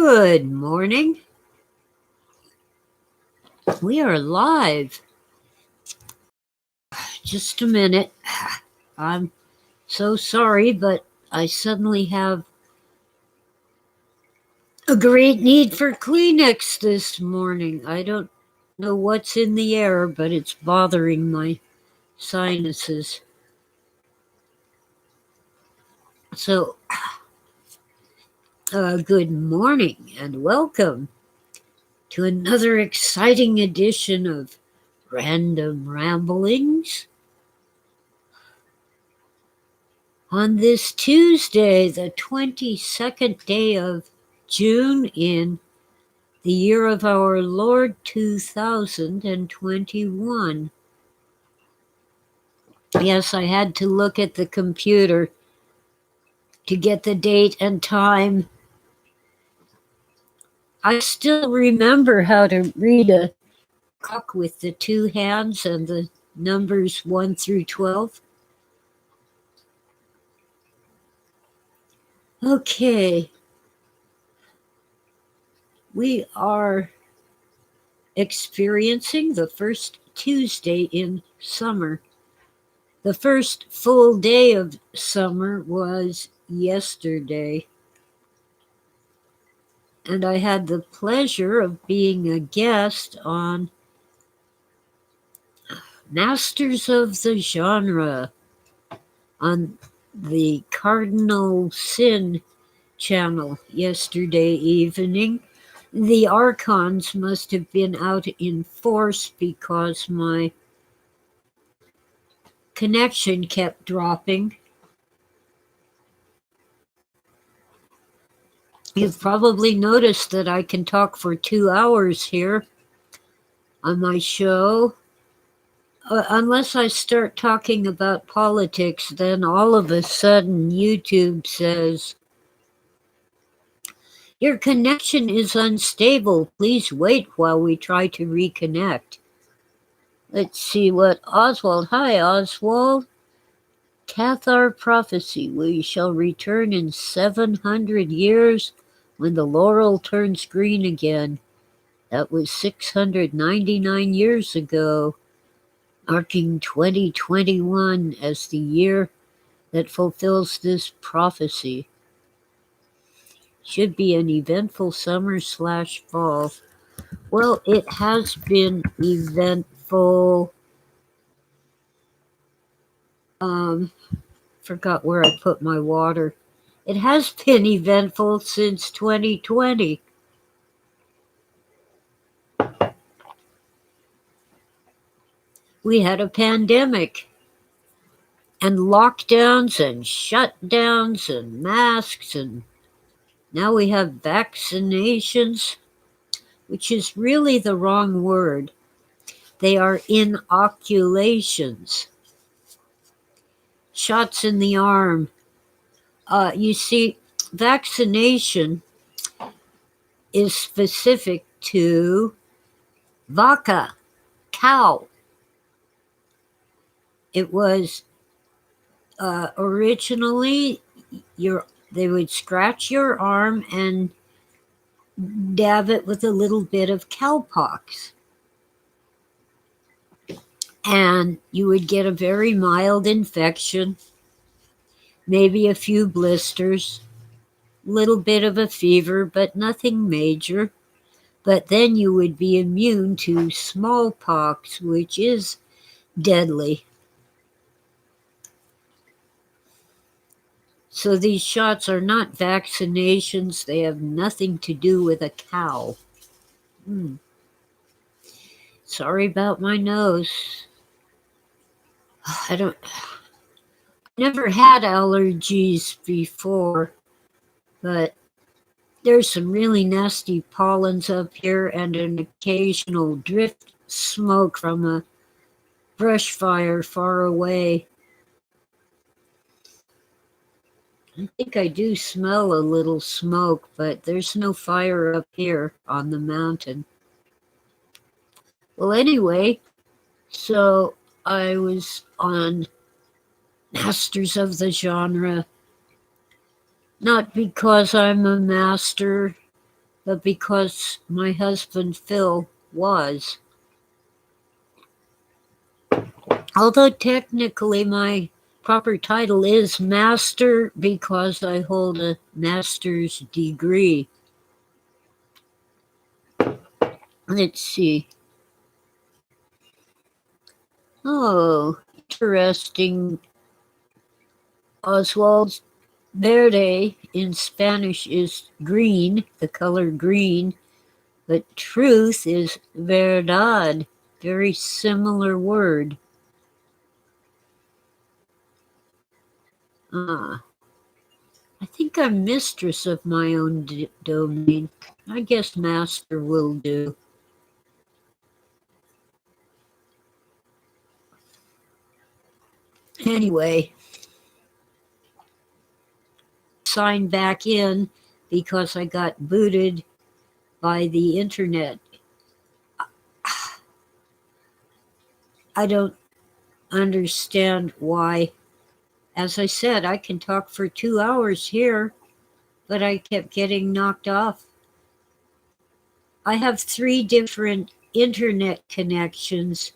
Good morning. We are live. Just a minute. I'm so sorry, but I suddenly have a great need for Kleenex this morning. I don't know what's in the air, but it's bothering my sinuses. So, good morning and welcome to another exciting edition of Random Ramblings. On this Tuesday, the 22nd day of June in the year of our Lord 2021. Yes, I had to look at the computer to get the date and time. I still remember how to read a clock with the two hands and the numbers 1 through 12. Okay. We are experiencing the first Tuesday in summer. The first full day of summer was yesterday, and I had the pleasure of being a guest on Masters of the Genre on the Cardinal Sin channel yesterday evening. The Archons must have been out in force because my connection kept dropping. You've probably noticed that I can talk for 2 hours here on my show. Unless I start talking about politics, then all of a sudden YouTube says, "Your connection is unstable. Please wait while we try to reconnect." Let's see what Oswald. Hi, Oswald. Cathar prophecy. We shall return in 700 years when the laurel turns green again. That was 699 years ago, marking 2021 as the year that fulfills this prophecy. Should be an eventful summer/fall. Well, it has been eventful. Forgot where I put my water. It has been eventful since 2020. We had a pandemic and lockdowns and shutdowns and masks, and now we have vaccinations, which is really the wrong word. They are inoculations. Shots in the arm. You see, vaccination is specific to vaca, cow. It was originally they would scratch your arm and dab it with a little bit of cowpox. And you would get a very mild infection, maybe a few blisters, little bit of a fever, but nothing major. But then you would be immune to smallpox, which is deadly. So these shots are not vaccinations. They have nothing to do with a cow. Sorry about my nose. Never had allergies before, but there's some really nasty pollens up here and an occasional drift smoke from a brush fire far away. I think I do smell a little smoke, but there's no fire up here on the mountain. Well, anyway, so I was on Masters of the Genre, not because I'm a master, but because my husband Phil was. Although technically my proper title is master because I hold a master's degree. Let's see. Oh, interesting. Oswald, verde in Spanish is green, the color green, but truth is verdad. Very similar word. I think I'm mistress of my own domain. I guess master will do. Anyway, sign back in because I got booted by the internet. I don't understand why. As I said, I can talk for 2 hours here, but I kept getting knocked off. I have 3 different internet connections,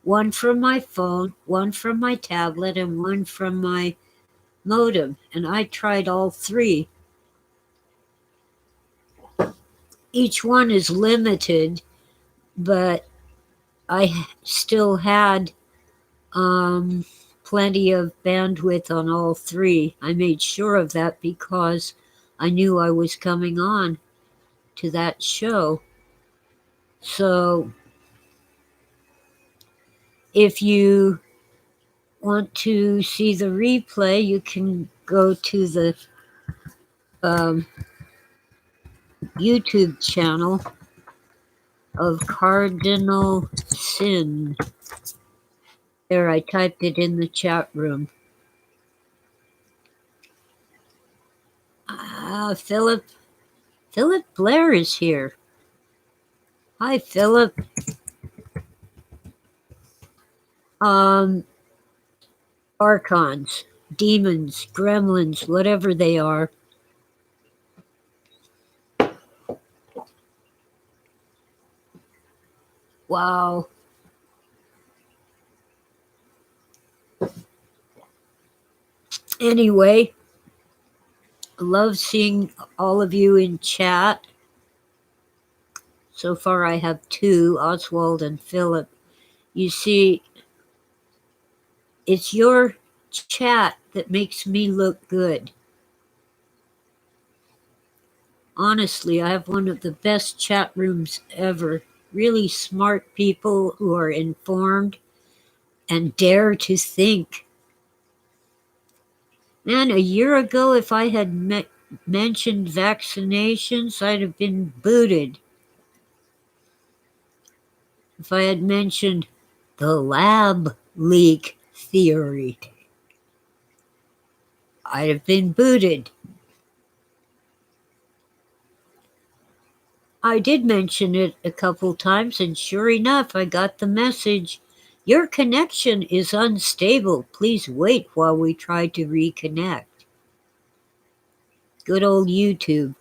one from my phone, one from my tablet, and one from my modem, and I tried all 3. Each one is limited, but I still had plenty of bandwidth on all 3. I made sure of that because I knew I was coming on to that show. So if you want to see the replay, you can go to the YouTube channel of Cardinal Sin. There, I typed it in the chat room. Philip Blair is here. Hi, Philip. Archons, demons, gremlins, whatever they are. Wow. Anyway, I love seeing all of you in chat. So far I have 2, Oswald and Philip. You see, it's your chat that makes me look good. Honestly, I have one of the best chat rooms ever. Really smart people who are informed and dare to think. Man, a year ago, if I had mentioned vaccinations, I'd have been booted. If I had mentioned the lab leak theory, I'd have been booted. I did mention it a couple times, and sure enough, I got the message. Your connection is unstable. Please wait while we try to reconnect. Good old YouTube.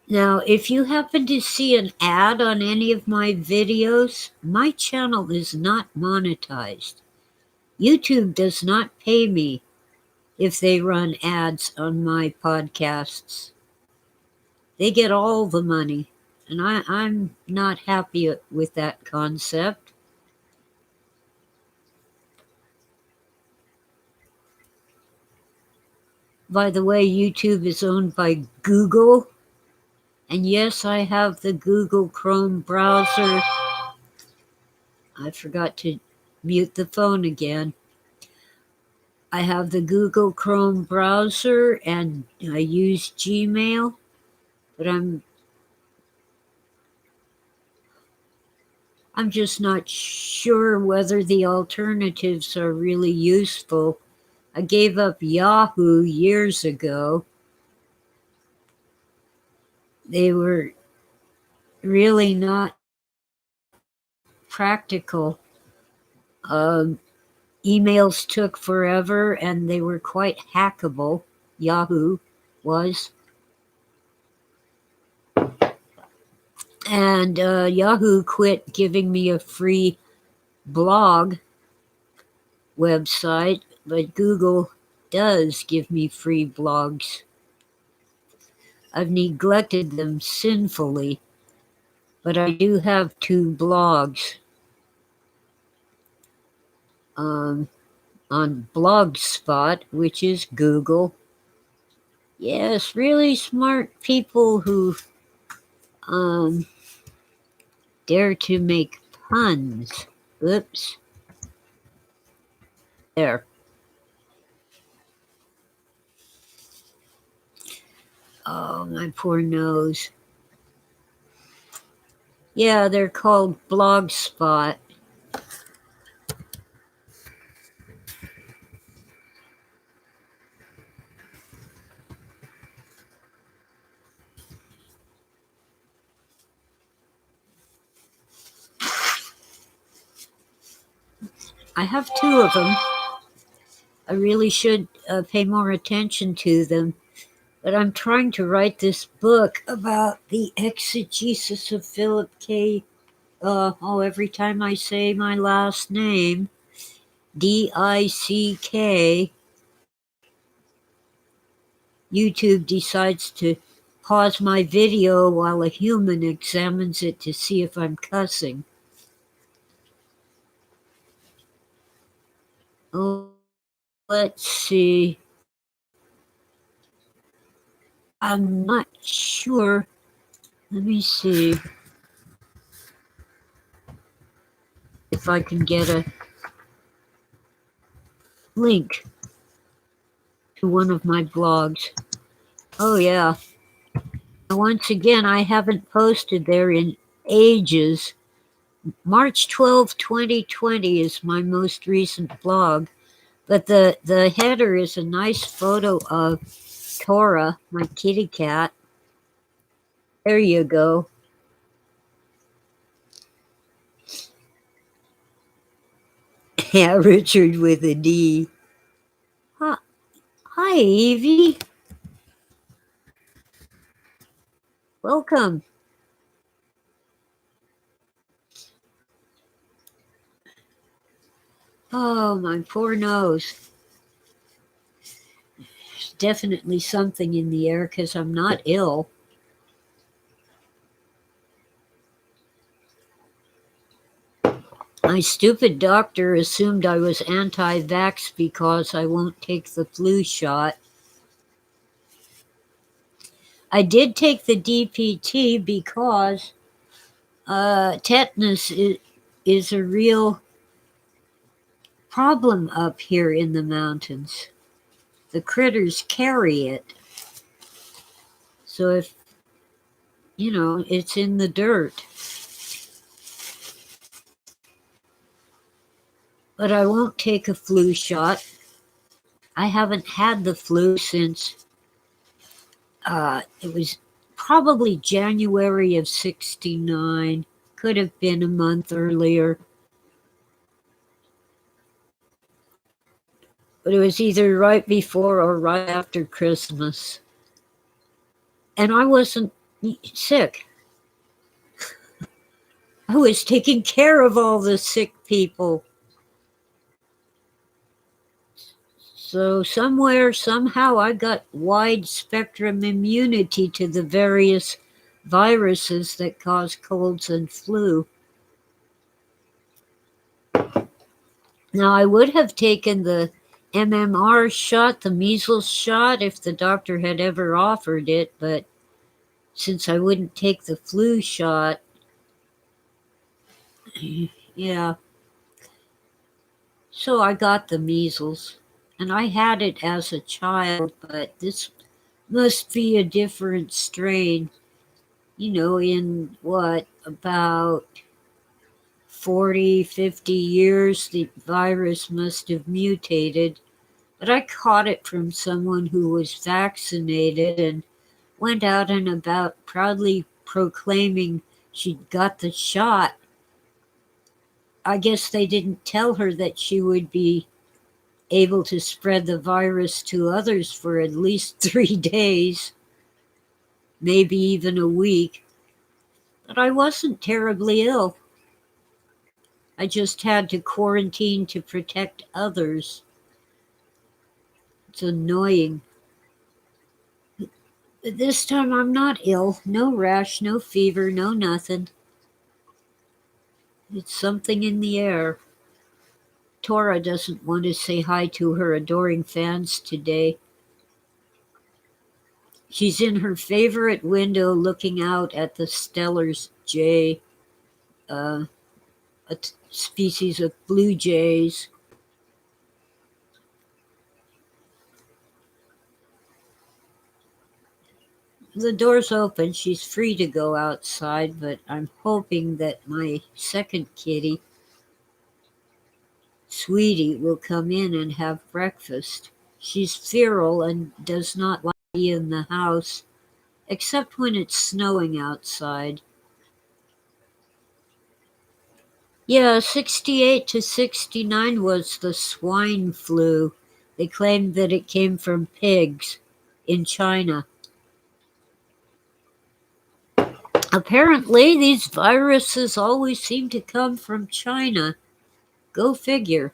Now, if you happen to see an ad on any of my videos, my channel is not monetized. YouTube does not pay me if they run ads on my podcasts. They get all the money, and I'm not happy with that concept. By the way, YouTube is owned by Google. And yes, I have the Google Chrome browser. I forgot to mute the phone again. I have the Google Chrome browser and I use Gmail, but I'm just not sure whether the alternatives are really useful. I gave up Yahoo years ago. They were really not practical. Emails took forever and they were quite hackable. Yahoo was. And Yahoo quit giving me a free blog website, but Google does give me free blogs. I've neglected them sinfully, but I do have 2 blogs on Blogspot, which is Google. Yes, really smart people who dare to make puns. Oops. There. Oh, my poor nose. Yeah, they're called Blogspot. I have 2 of them. I really should pay more attention to them. But I'm trying to write this book about the exegesis of Philip K. Every time I say my last name, D-I-C-K, YouTube decides to pause my video while a human examines it to see if I'm cussing. Oh, let's see. I'm not sure. Let me see if I can get a link to one of my blogs. Oh, yeah. Once again, I haven't posted there in ages. March 12, 2020 is my most recent blog. But the header is a nice photo of Tora, my kitty cat. There you go. Yeah, Richard with a D. Hi, Evie. Welcome. Oh, my poor nose. There's definitely something in the air because I'm not ill. My stupid doctor assumed I was anti-vax because I won't take the flu shot. I did take the DPT because tetanus is a real problem up here in the mountains. The critters carry it. So if, it's in the dirt. But I won't take a flu shot. I haven't had the flu since it was probably January of '69. Could have been a month earlier. But it was either right before or right after Christmas. And I wasn't sick. I was taking care of all the sick people. So somewhere, somehow, I got wide spectrum immunity to the various viruses that cause colds and flu. Now, I would have taken the MMR shot, the measles shot, if the doctor had ever offered it, but since I wouldn't take the flu shot, yeah. So I got the measles, and I had it as a child, but this must be a different strain. In about 40, 50 years, the virus must have mutated. But I caught it from someone who was vaccinated and went out and about proudly proclaiming she'd got the shot. I guess they didn't tell her that she would be able to spread the virus to others for at least 3 days, maybe even a week. But I wasn't terribly ill. I just had to quarantine to protect others. It's annoying. But this time I'm not ill. No rash, no fever, no nothing. It's something in the air. Tora doesn't want to say hi to her adoring fans today. She's in her favorite window looking out at the Stellar's jay, a species of blue jays. The door's open. She's free to go outside, but I'm hoping that my second kitty, Sweetie, will come in and have breakfast. She's feral and does not like to be in the house, except when it's snowing outside. Yeah, 68 to 69 was the swine flu. They claimed that it came from pigs in China. Apparently, these viruses always seem to come from China. Go figure.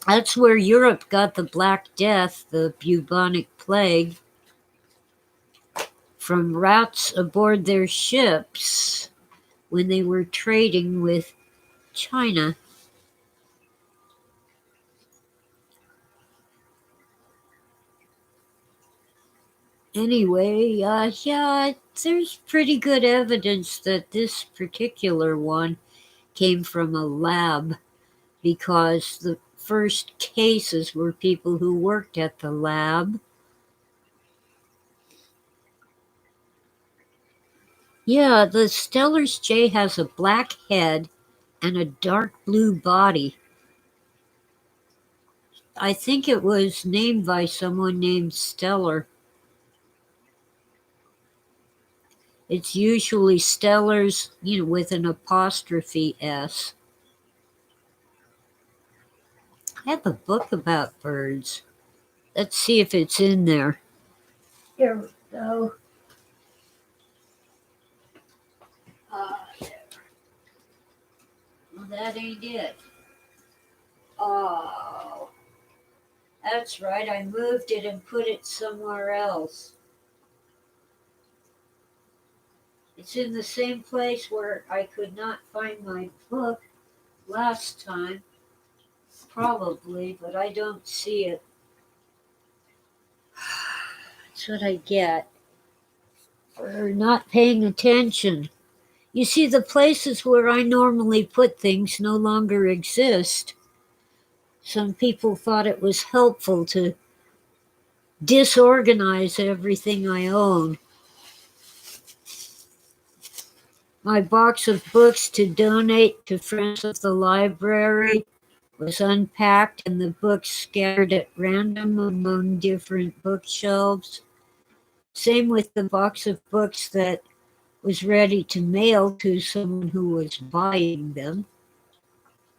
That's where Europe got the Black Death, the bubonic plague, from rats aboard their ships when they were trading with China. Anyway, yeah, there's pretty good evidence that this particular one came from a lab, because the first cases were people who worked at the lab. Yeah, the Stellar's jay has a black head and a dark blue body. I think it was named by someone named Stellar. It's usually Stellar's, with an apostrophe S. I have a book about birds. Let's see if it's in there. Here we go. There. Well, that ain't it. Oh, that's right. I moved it and put it somewhere else. It's in the same place where I could not find my book last time. Probably, but I don't see it. That's what I get for not paying attention. You see, the places where I normally put things no longer exist. Some people thought it was helpful to disorganize everything I own. My box of books to donate to Friends of the Library was unpacked and the books scattered at random among different bookshelves. Same with the box of books that was ready to mail to someone who was buying them.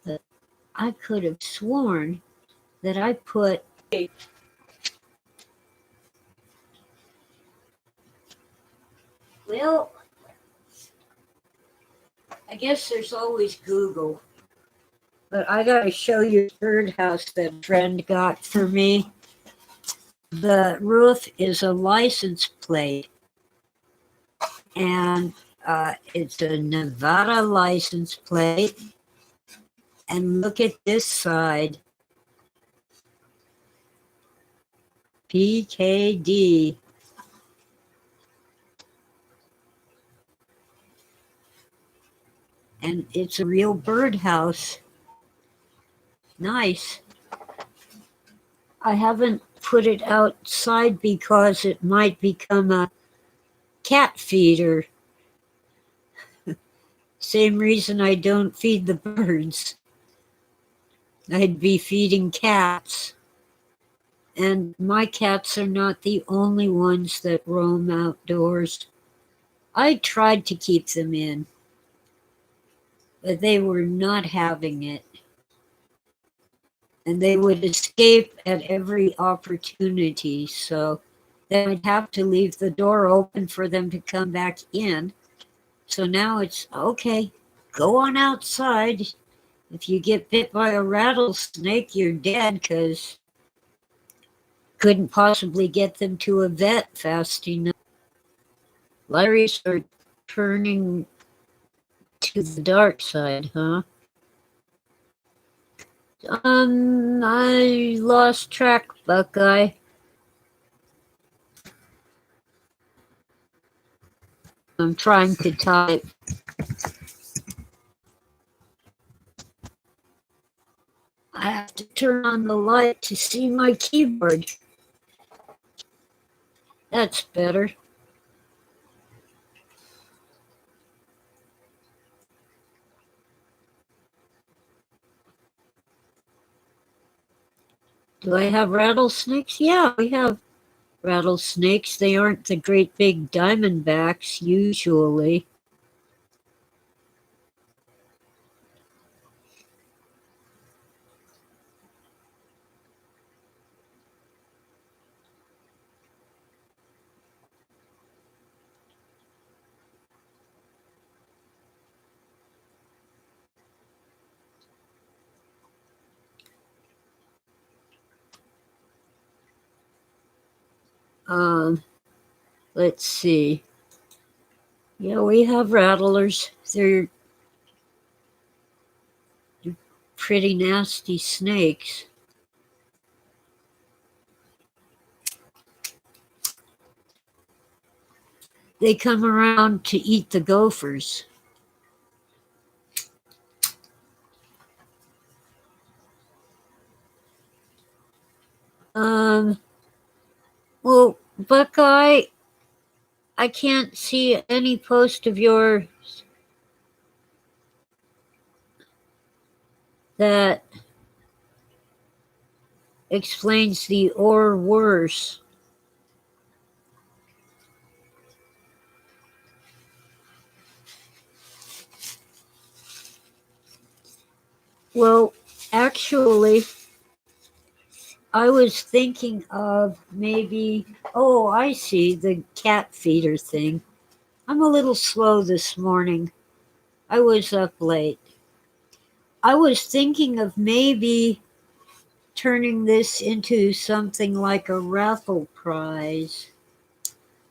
But I could have sworn that I put well, I guess there's always Google. But I gotta show you the birdhouse that a friend got for me. The roof is a license plate, and it's a Nevada license plate. And look at this side. PKD. And it's a real birdhouse. Nice. I haven't put it outside because it might become a cat feeder. Same reason I don't feed the birds. I'd be feeding cats. And my cats are not the only ones that roam outdoors. I tried to keep them in, but they were not having it. and they would escape at every opportunity. So then I'd have to leave the door open for them to come back in. So now it's okay, go on outside. If you get bit by a rattlesnake, you're dead because couldn't possibly get them to a vet fast enough. Larry's are turning to the dark side, huh? I lost track, Buckeye. I'm trying to type. I have to turn on the light to see my keyboard. That's better. Do I have rattlesnakes? Yeah, we have rattlesnakes. They aren't the great big diamondbacks usually. Let's see. Yeah, we have rattlers. They're pretty nasty snakes. They come around to eat the gophers. Well, Buckeye, I can't see any post of yours that explains the or worse. Well, actually, I was thinking of maybe, oh, I see, the cat feeder thing. I'm a little slow this morning. I was up late. I was thinking of maybe turning this into something like a raffle prize.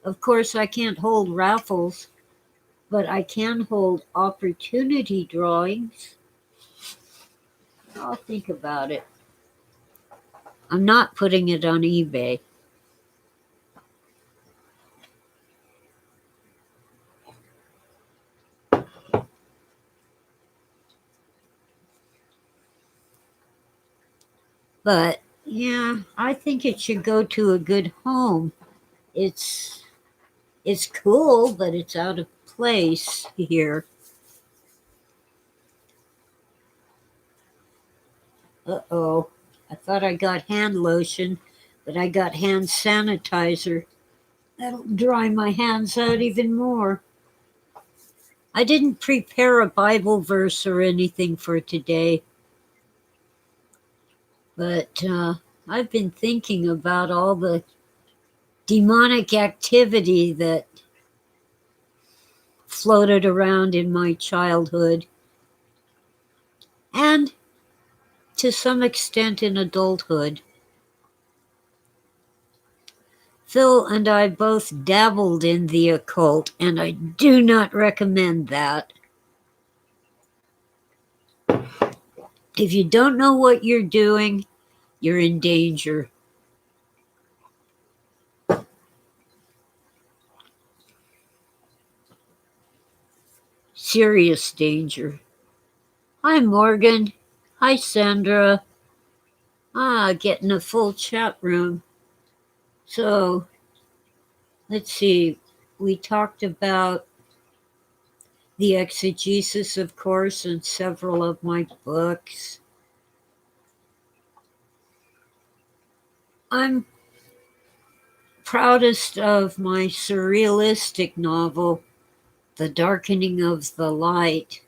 Of course, I can't hold raffles, but I can hold opportunity drawings. I'll think about it. I'm not putting it on eBay. But yeah, I think it should go to a good home. It's cool, but it's out of place here. Uh-oh. I thought I got hand lotion, but I got hand sanitizer. That'll dry my hands out even more. I didn't prepare a Bible verse or anything for today, but I've been thinking about all the demonic activity that floated around in my childhood and to some extent in adulthood. Phil and I both dabbled in the occult, and I do not recommend that. If you don't know what you're doing, you're in danger. Serious danger. Hi, Morgan. Hi, Sandra. Getting a full chat room. So, let's see. We talked about the exegesis, of course, in several of my books. I'm proudest of my surrealistic novel, The Darkening of the Light.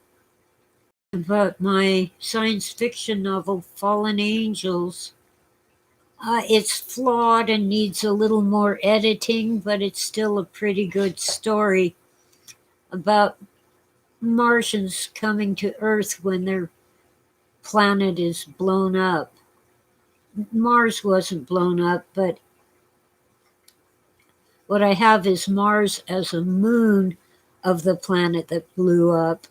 about my science fiction novel, Fallen Angels. It's flawed and needs a little more editing, but it's still a pretty good story about Martians coming to Earth when their planet is blown up. Mars wasn't blown up, but what I have is Mars as a moon of the planet that blew up.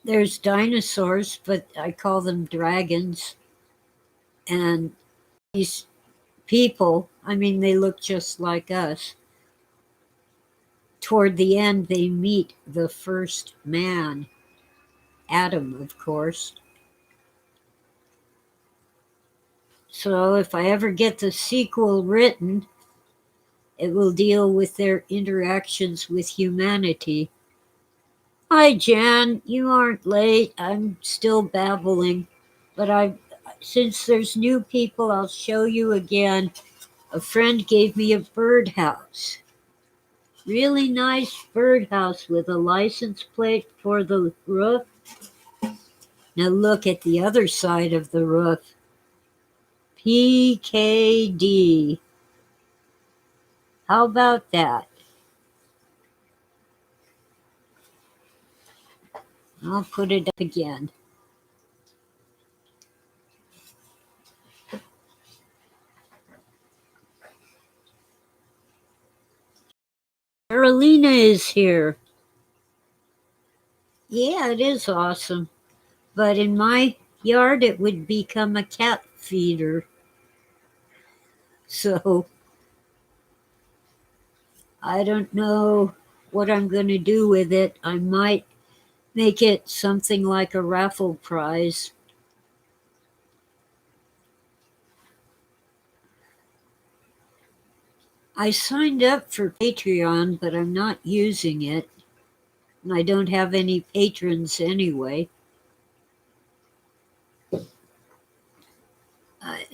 There's dinosaurs, but I call them dragons. And these people, I mean, they look just like us. Toward the end, they meet the first man, Adam, of course. So if I ever get the sequel written, it will deal with their interactions with humanity. Hi, Jan. You aren't late. I'm still babbling. But since there's new people, I'll show you again. A friend gave me a birdhouse. Really nice birdhouse with a license plate for the roof. Now look at the other side of the roof. PKD. How about that? I'll put it up again. Carolina is here. Yeah, it is awesome. But in my yard, it would become a cat feeder. So I don't know what I'm going to do with it. I might make it something like a raffle prize. I signed up for Patreon, but I'm not using it. And I don't have any patrons anyway. I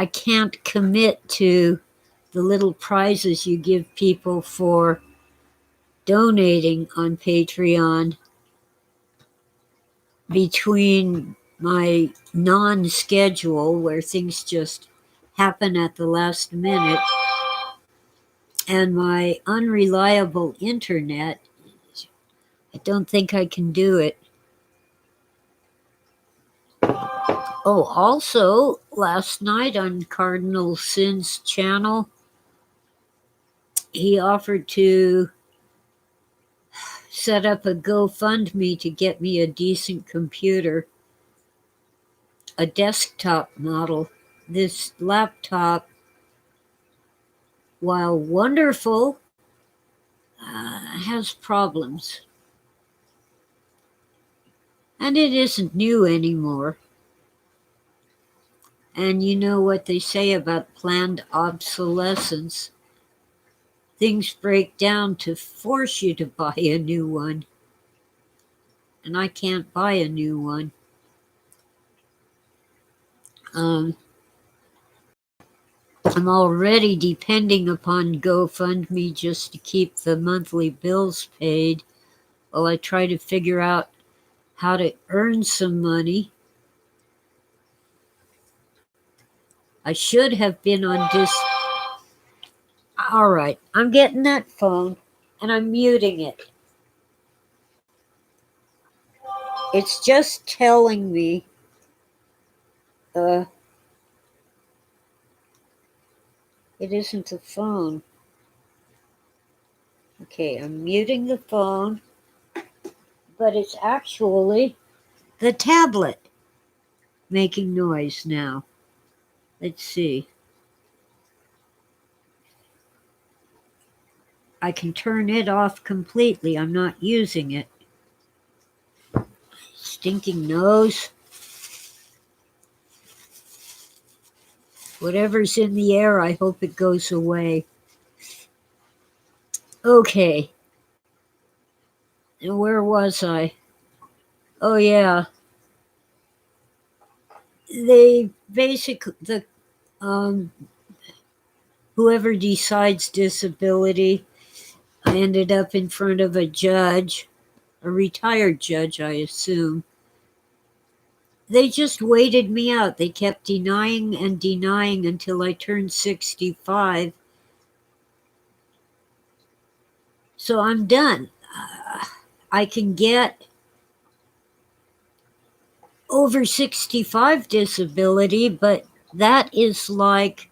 can't commit to the little prizes you give people for donating on Patreon between my non-schedule, where things just happen at the last minute, and my unreliable internet. I don't think I can do it. Oh, also, last night on Cardinal Sin's channel, he offered to set up a GoFundMe to get me a decent computer, a desktop model. This laptop, while wonderful, has problems. And it isn't new anymore. And you know what they say about planned obsolescence. Things break down to force you to buy a new one. And I can't buy a new one. I'm already depending upon GoFundMe just to keep the monthly bills paid while I try to figure out how to earn some money. I should have been on All right, I'm getting that phone and I'm muting it. It's just telling me it isn't the phone. Okay, I'm muting the phone, but it's actually the tablet making noise now. Let's see. I can turn it off completely. I'm not using it. Stinking nose. Whatever's in the air, I hope it goes away. Okay. And where was I? Oh, yeah. They basically, whoever decides disability, I ended up in front of a judge, a retired judge, I assume. They just waited me out. They kept denying and denying until I turned 65. So I'm done. I can get over 65 disability, but that is like,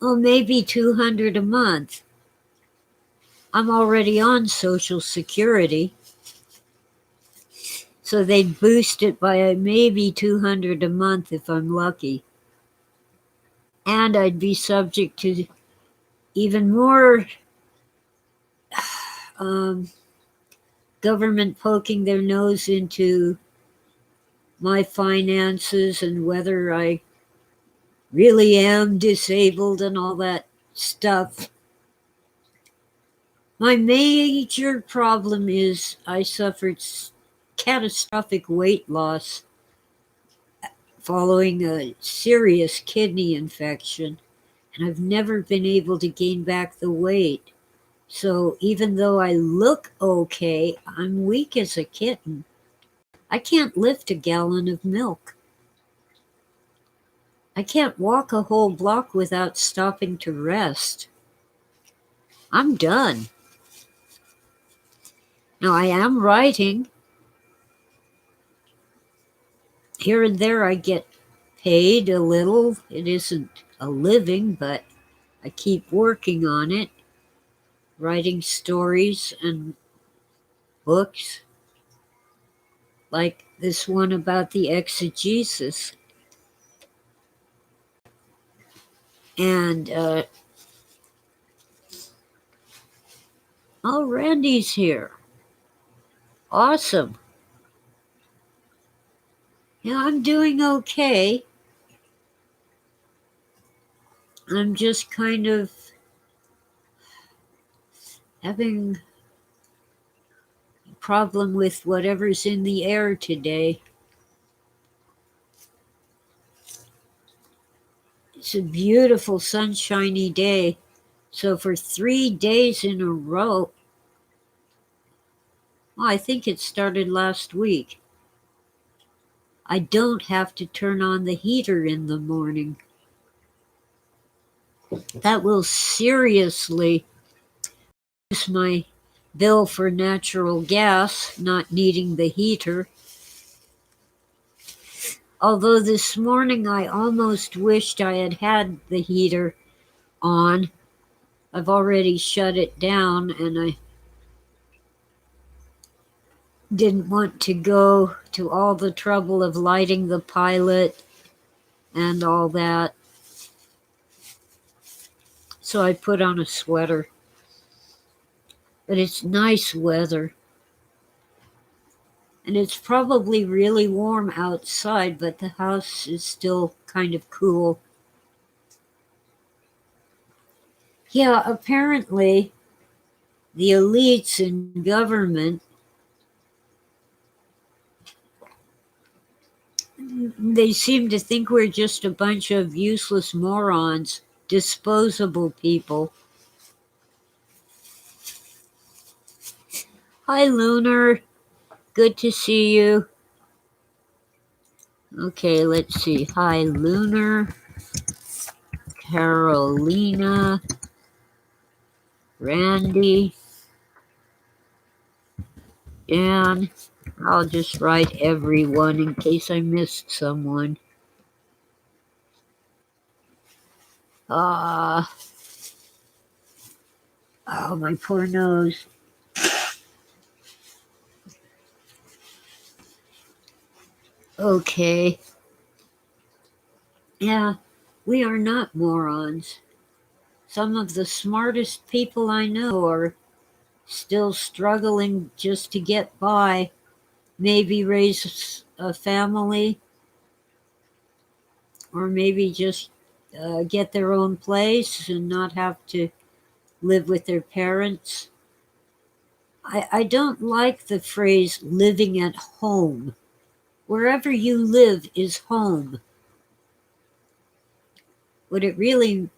maybe $200 a month. I'm already on Social Security. So they'd boost it by maybe $200 a month if I'm lucky. And I'd be subject to even more government poking their nose into my finances and whether I really am disabled and all that stuff. My major problem is I suffered catastrophic weight loss following a serious kidney infection, and I've never been able to gain back the weight. So even though I look okay, I'm weak as a kitten. I can't lift a gallon of milk. I can't walk a whole block without stopping to rest. I'm done. Now I am writing. Here and there I get paid a little. It isn't a living, but I keep working on it, writing stories and books, like this one about the exegesis. And, oh, Randy's here. Awesome. Yeah, I'm doing okay. I'm just kind of having a problem with whatever's in the air today. It's a beautiful sunshiny day. So for 3 days in a row, well, I think it started last week, I don't have to turn on the heater in the morning. That will seriously reduce my bill for natural gas, not needing the heater. Although this morning I almost wished I had had the heater on. I've already shut it down, and I didn't want to go to all the trouble of lighting the pilot and all that. So I put on a sweater. But it's nice weather. And it's probably really warm outside, but the house is still kind of cool. Yeah, apparently the elites in government, they seem to think we're just a bunch of useless morons, disposable people. Hi, Lunar. Good to see you. Okay, let's see. Hi, Lunar, Carolina, Randy, Dan. I'll just write everyone in case I missed someone. Oh, my poor nose. Okay. Yeah, we are not morons. Some of the smartest people I know are still struggling just to get by, maybe raise a family, or maybe just get their own place and not have to live with their parents. I don't like the phrase living at home. Wherever you live is home. What it really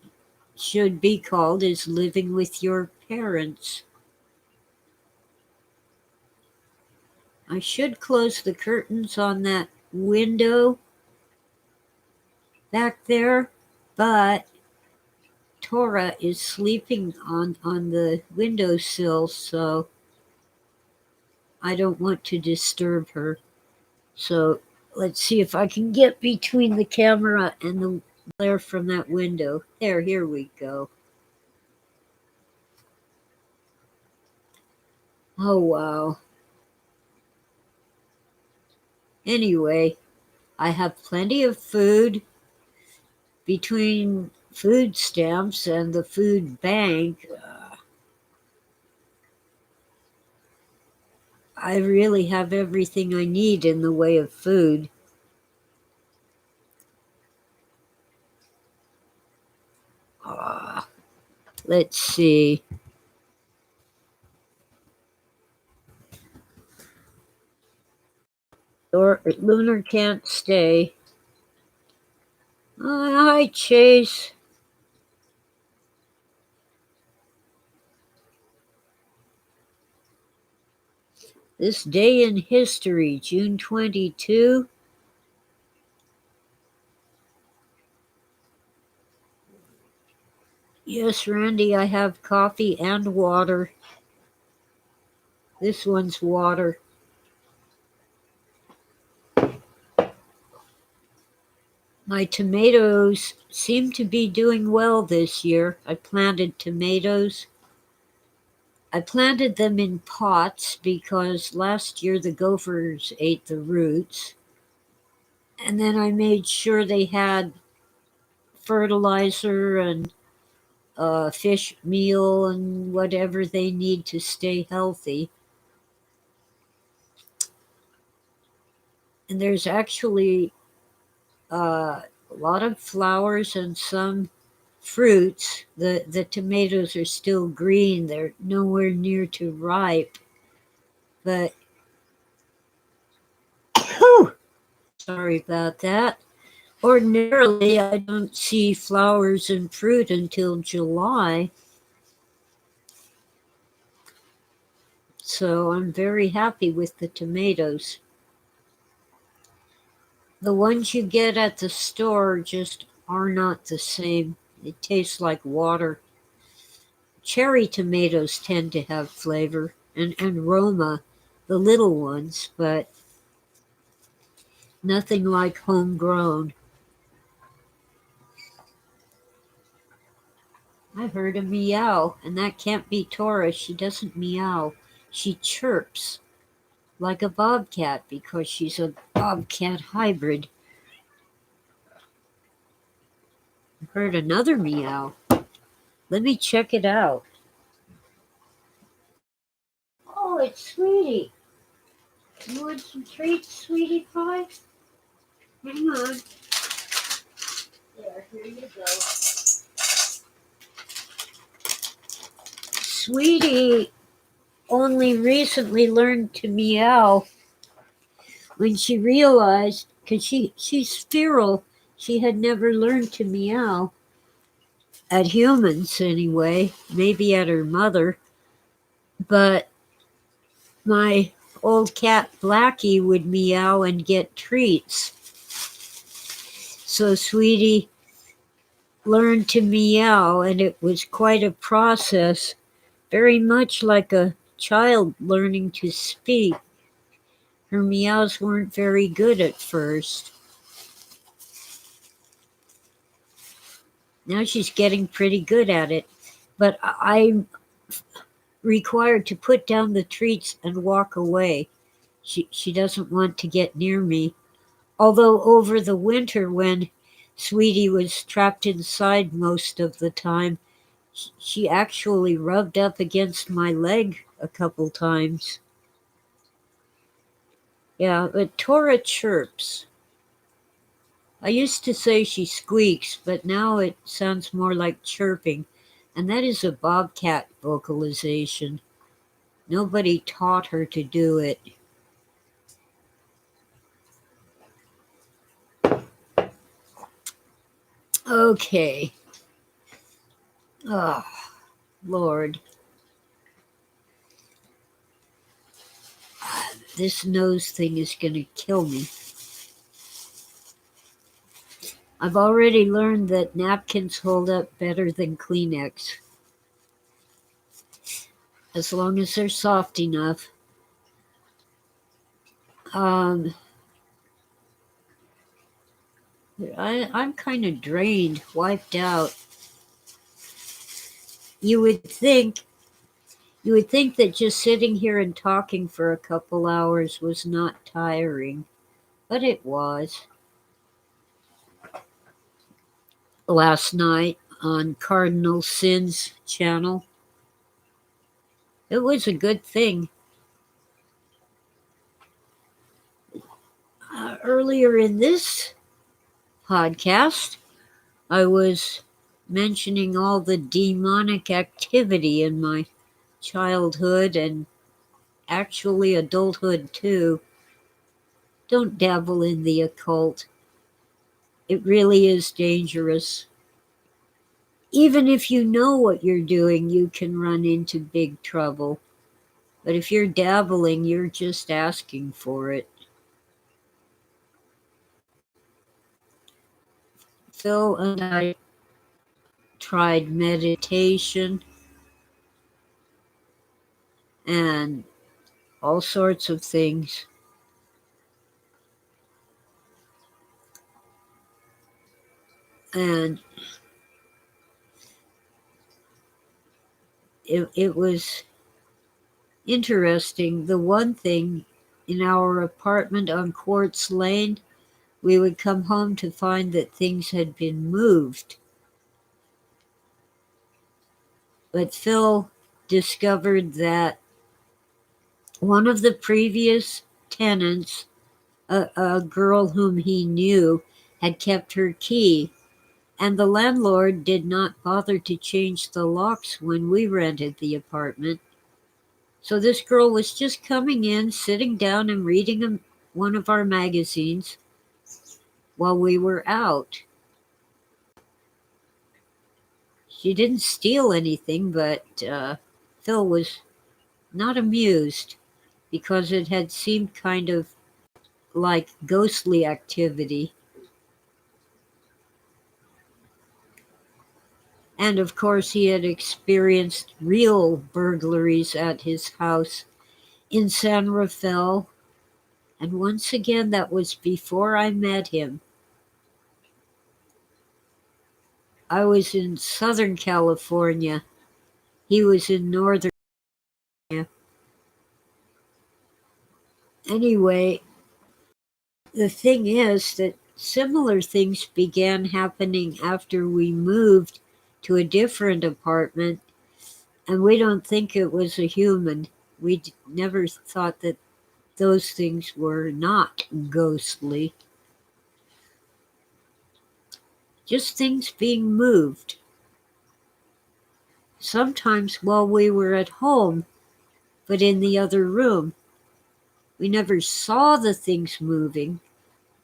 should be called is living with your parents. I should close the curtains on that window back there, but Tora is sleeping on the windowsill, so I don't want to disturb her. So let's see if I can get between the camera and the glare from that window. There, here we go. Oh, wow. Anyway, I have plenty of food between food stamps and the food bank. I really have everything I need in the way of food. Let's see. Lunar can't stay. Hi, Chase. This day in history, June 22. Yes, Randy, I have coffee and water. This one's water. My tomatoes seem to be doing well this year. I planted tomatoes. I planted them in pots because last year the gophers ate the roots. And then I made sure they had fertilizer and fish meal and whatever they need to stay healthy. And there's actually a lot of flowers and some fruits. The tomatoes are still green. They're nowhere near to ripe. But whew, sorry about that. Ordinarily, I don't see flowers and fruit until July. So I'm very happy with the tomatoes. The ones you get at the store just are not the same. They taste like water. Cherry tomatoes tend to have flavor, and Roma, the little ones, but nothing like homegrown. I heard a meow, and that can't be Tora. She doesn't meow. She chirps like a bobcat because she's a bobcat hybrid. I heard another meow. Let me check it out. Oh, it's Sweetie. You want some treats, Sweetie Pie? Hang on. There, here you go. Sweetie only recently learned to meow when she realized, because she's feral, she had never learned to meow at humans anyway, maybe at her mother. But my old cat Blackie would meow and get treats. So Sweetie learned to meow, and it was quite a process, very much like a child learning to speak. Her meows weren't very good at first. Now she's getting pretty good at it, but I'm required to put down the treats and walk away. She doesn't want to get near me. Although over the winter, when Sweetie was trapped inside most of the time, she actually rubbed up against my leg a couple times. Yeah, but Tora chirps. I used to say she squeaks, but now it sounds more like chirping, and that is a bobcat vocalization. Nobody taught her to do it. Okay. Oh, Lord. This nose thing is going to kill me. I've already learned that napkins hold up better than Kleenex. As long as they're soft enough. I'm kind of drained, wiped out. You would think that just sitting here and talking for a couple hours was not tiring, but it was. Last night on Cardinal Sin's channel, it was a good thing. Earlier in this podcast, I was mentioning all the demonic activity in my childhood and actually adulthood too. Don't dabble in the occult. It really is dangerous. Even if you know what you're doing, you can run into big trouble. But if you're dabbling, you're just asking for it. Phil and I tried meditation and all sorts of things. And it was interesting. The one thing in our apartment on Quartz Lane, we would come home to find that things had been moved. But Phil discovered that one of the previous tenants, a girl whom he knew, had kept her key, and the landlord did not bother to change the locks when we rented the apartment. So this girl was just coming in, sitting down and reading one of our magazines while we were out. She didn't steal anything, but Phil was not amused because it had seemed kind of like ghostly activity. And of course, he had experienced real burglaries at his house in San Rafael. And once again, that was before I met him. I was in Southern California. He was in Northern California. Anyway, the thing is that similar things began happening after we moved to a different apartment, and we don't think it was a human. We never thought that those things were not ghostly. Just things being moved. Sometimes while we were at home, but in the other room. We never saw the things moving,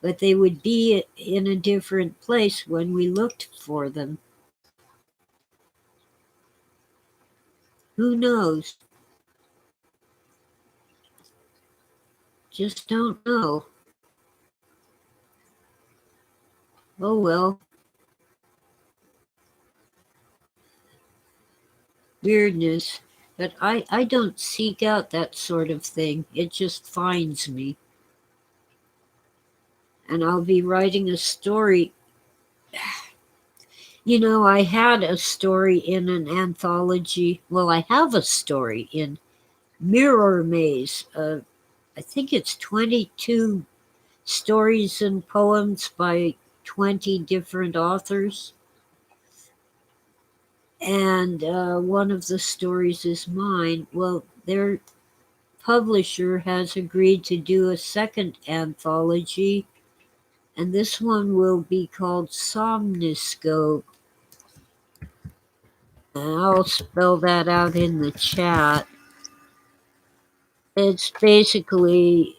but they would be in a different place when we looked for them. Who knows? Just don't know. Oh well. Weirdness. But I don't seek out that sort of thing. It just finds me. And I'll be writing a story. You know, I had a story in an anthology. Well, I have a story in Mirror Maze. I think it's 22 stories and poems by 20 different authors. And one of the stories is mine. Well, their publisher has agreed to do a second anthology, and this one will be called Somnoscope. And I'll spell that out in the chat. It's basically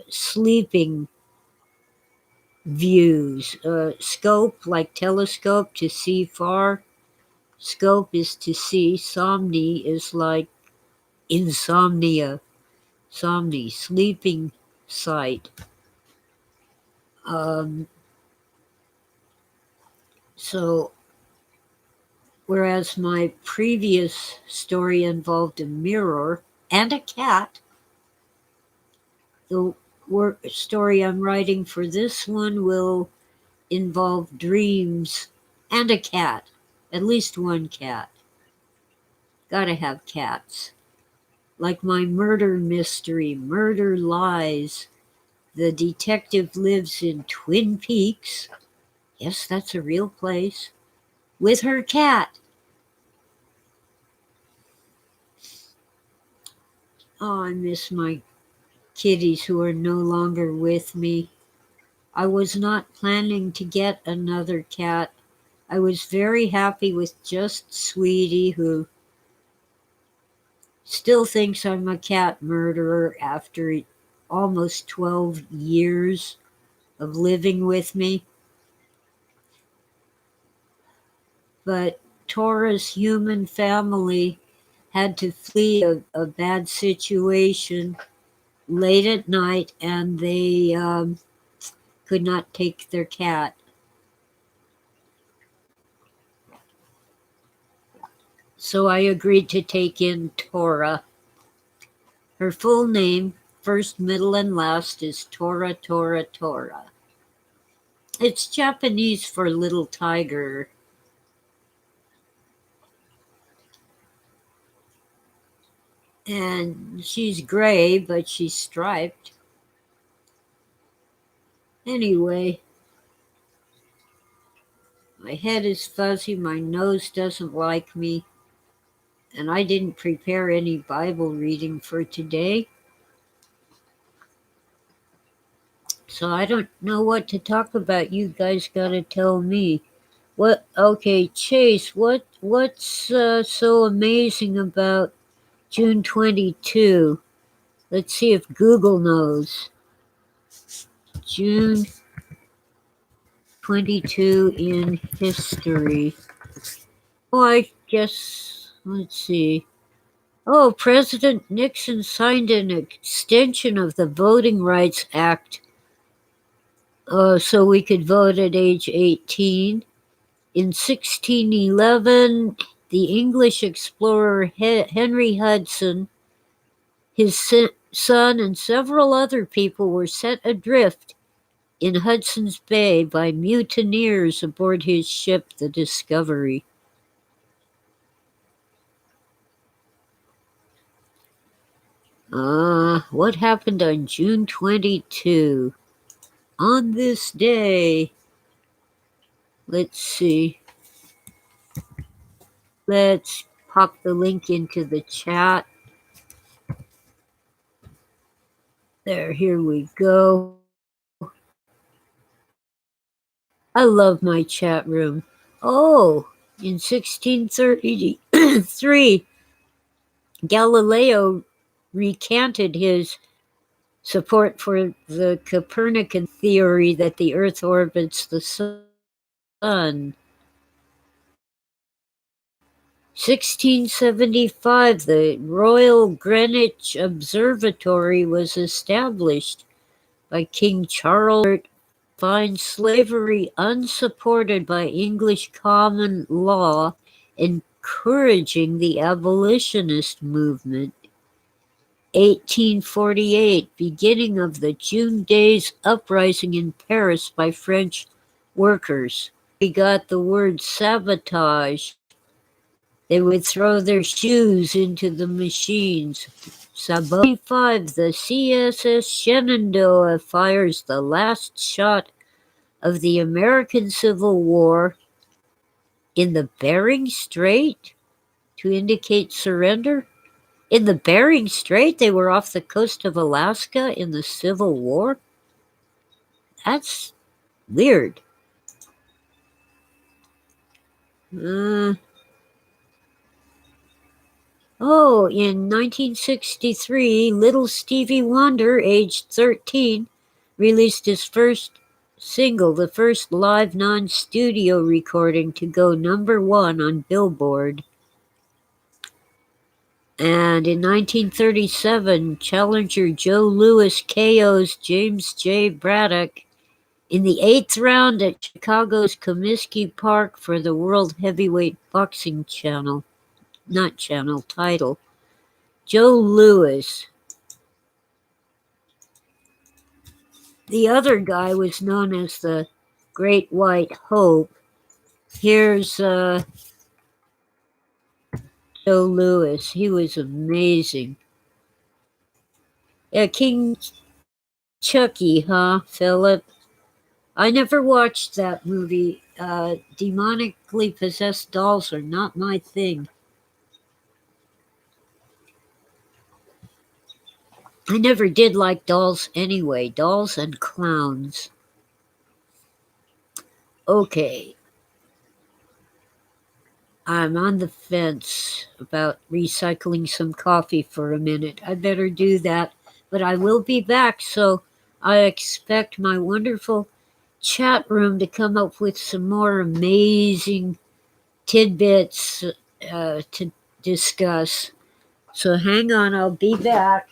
sleeping views. Scope, like telescope to see far. scope is to see. Somni is like insomnia. Somni, sleeping sight. So, whereas my previous story involved a mirror and a cat, the story I'm writing for this one will involve dreams and a cat, at least one cat. Gotta have cats. Like my murder mystery, Murder Lies. The detective lives in Twin Peaks. Yes, that's a real place. With her cat. Oh, I miss my kitties who are no longer with me. I was not planning to get another cat. I was very happy with just Sweetie, who still thinks I'm a cat murderer after almost 12 years of living with me. But Tora's human family had to flee a bad situation late at night, and they could not take their cat. So I agreed to take in Tora. Her full name, first, middle, and last, is Tora Tora Tora. It's Japanese for little tiger. And she's gray, but she's striped. Anyway, my head is fuzzy, my nose doesn't like me, and I didn't prepare any Bible reading for today. So I don't know what to talk about. You guys gotta tell me. What? Okay, Chase. What's so amazing about June 22? Let's see if Google knows. June 22 in history. Oh, I guess. Let's see. Oh, President Nixon signed an extension of the Voting Rights Act, so we could vote at age 18. In 1611, the English explorer Henry Hudson, his son, and several other people were set adrift in Hudson's Bay by mutineers aboard his ship, the Discovery. What happened on June 22? On this day, let's see. Let's pop the link into the chat. There, here we go. I love my chat room. Oh, in 1633, Galileo recanted his support for the Copernican theory that the Earth orbits the Sun. 1675, the Royal Greenwich Observatory was established by King Charles III. Finds slavery unsupported by English common law, encouraging the abolitionist movement. 1848, beginning of the June Days uprising in Paris by French workers. We got the word sabotage. They would throw their shoes into the machines. Sabotage. 5, the CSS Shenandoah fires the last shot of the American Civil War in the Bering Strait to indicate surrender. In the Bering Strait, they were off the coast of Alaska in the Civil War? That's weird. In 1963, little Stevie Wonder, aged 13, released his first single, the first live non-studio recording to go #1 on Billboard. And in 1937, challenger Joe Louis KO's James J. Braddock in the 8th round at Chicago's Comiskey Park for the World Heavyweight Boxing title. Joe Louis. The other guy was known as the Great White Hope. Here's Joe Louis. He was amazing. Yeah, King Chucky, huh, Philip? I never watched that movie. Demonically possessed dolls are not my thing. I never did like dolls anyway. Dolls and clowns. Okay. I'm on the fence about recycling some coffee for a minute. I better do that. But I will be back, so I expect my wonderful chat room to come up with some more amazing tidbits to discuss. So hang on, I'll be back.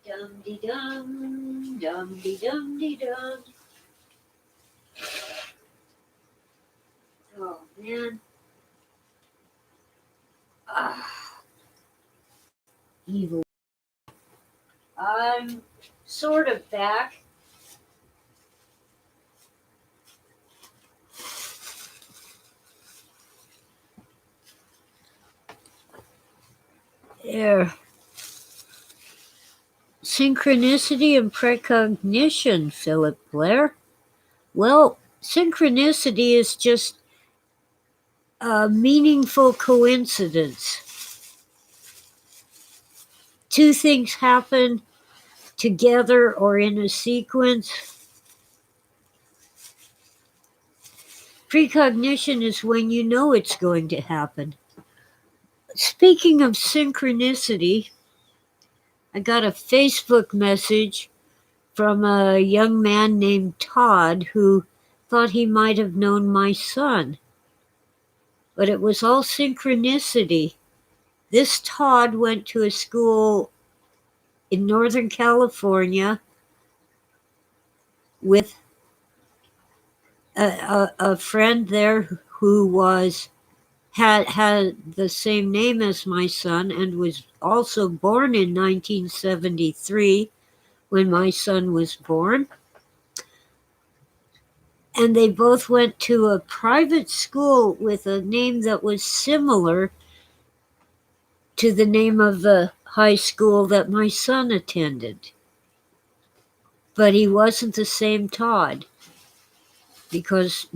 Dum de dum, dum de dum de dum. Oh man. Evil. I'm sort of back. There. Synchronicity and precognition, Philip Blair. Well, synchronicity is just a meaningful coincidence. Two things happen together or in a sequence. Precognition is when you know it's going to happen. Speaking of synchronicity, I got a Facebook message from a young man named Todd who thought he might have known my son. But it was all synchronicity. This Todd went to a school in Northern California with a friend there who had the same name as my son and was also born in 1973 when my son was born. And they both went to a private school with a name that was similar to the name of the high school that my son attended. But he wasn't the same Todd, because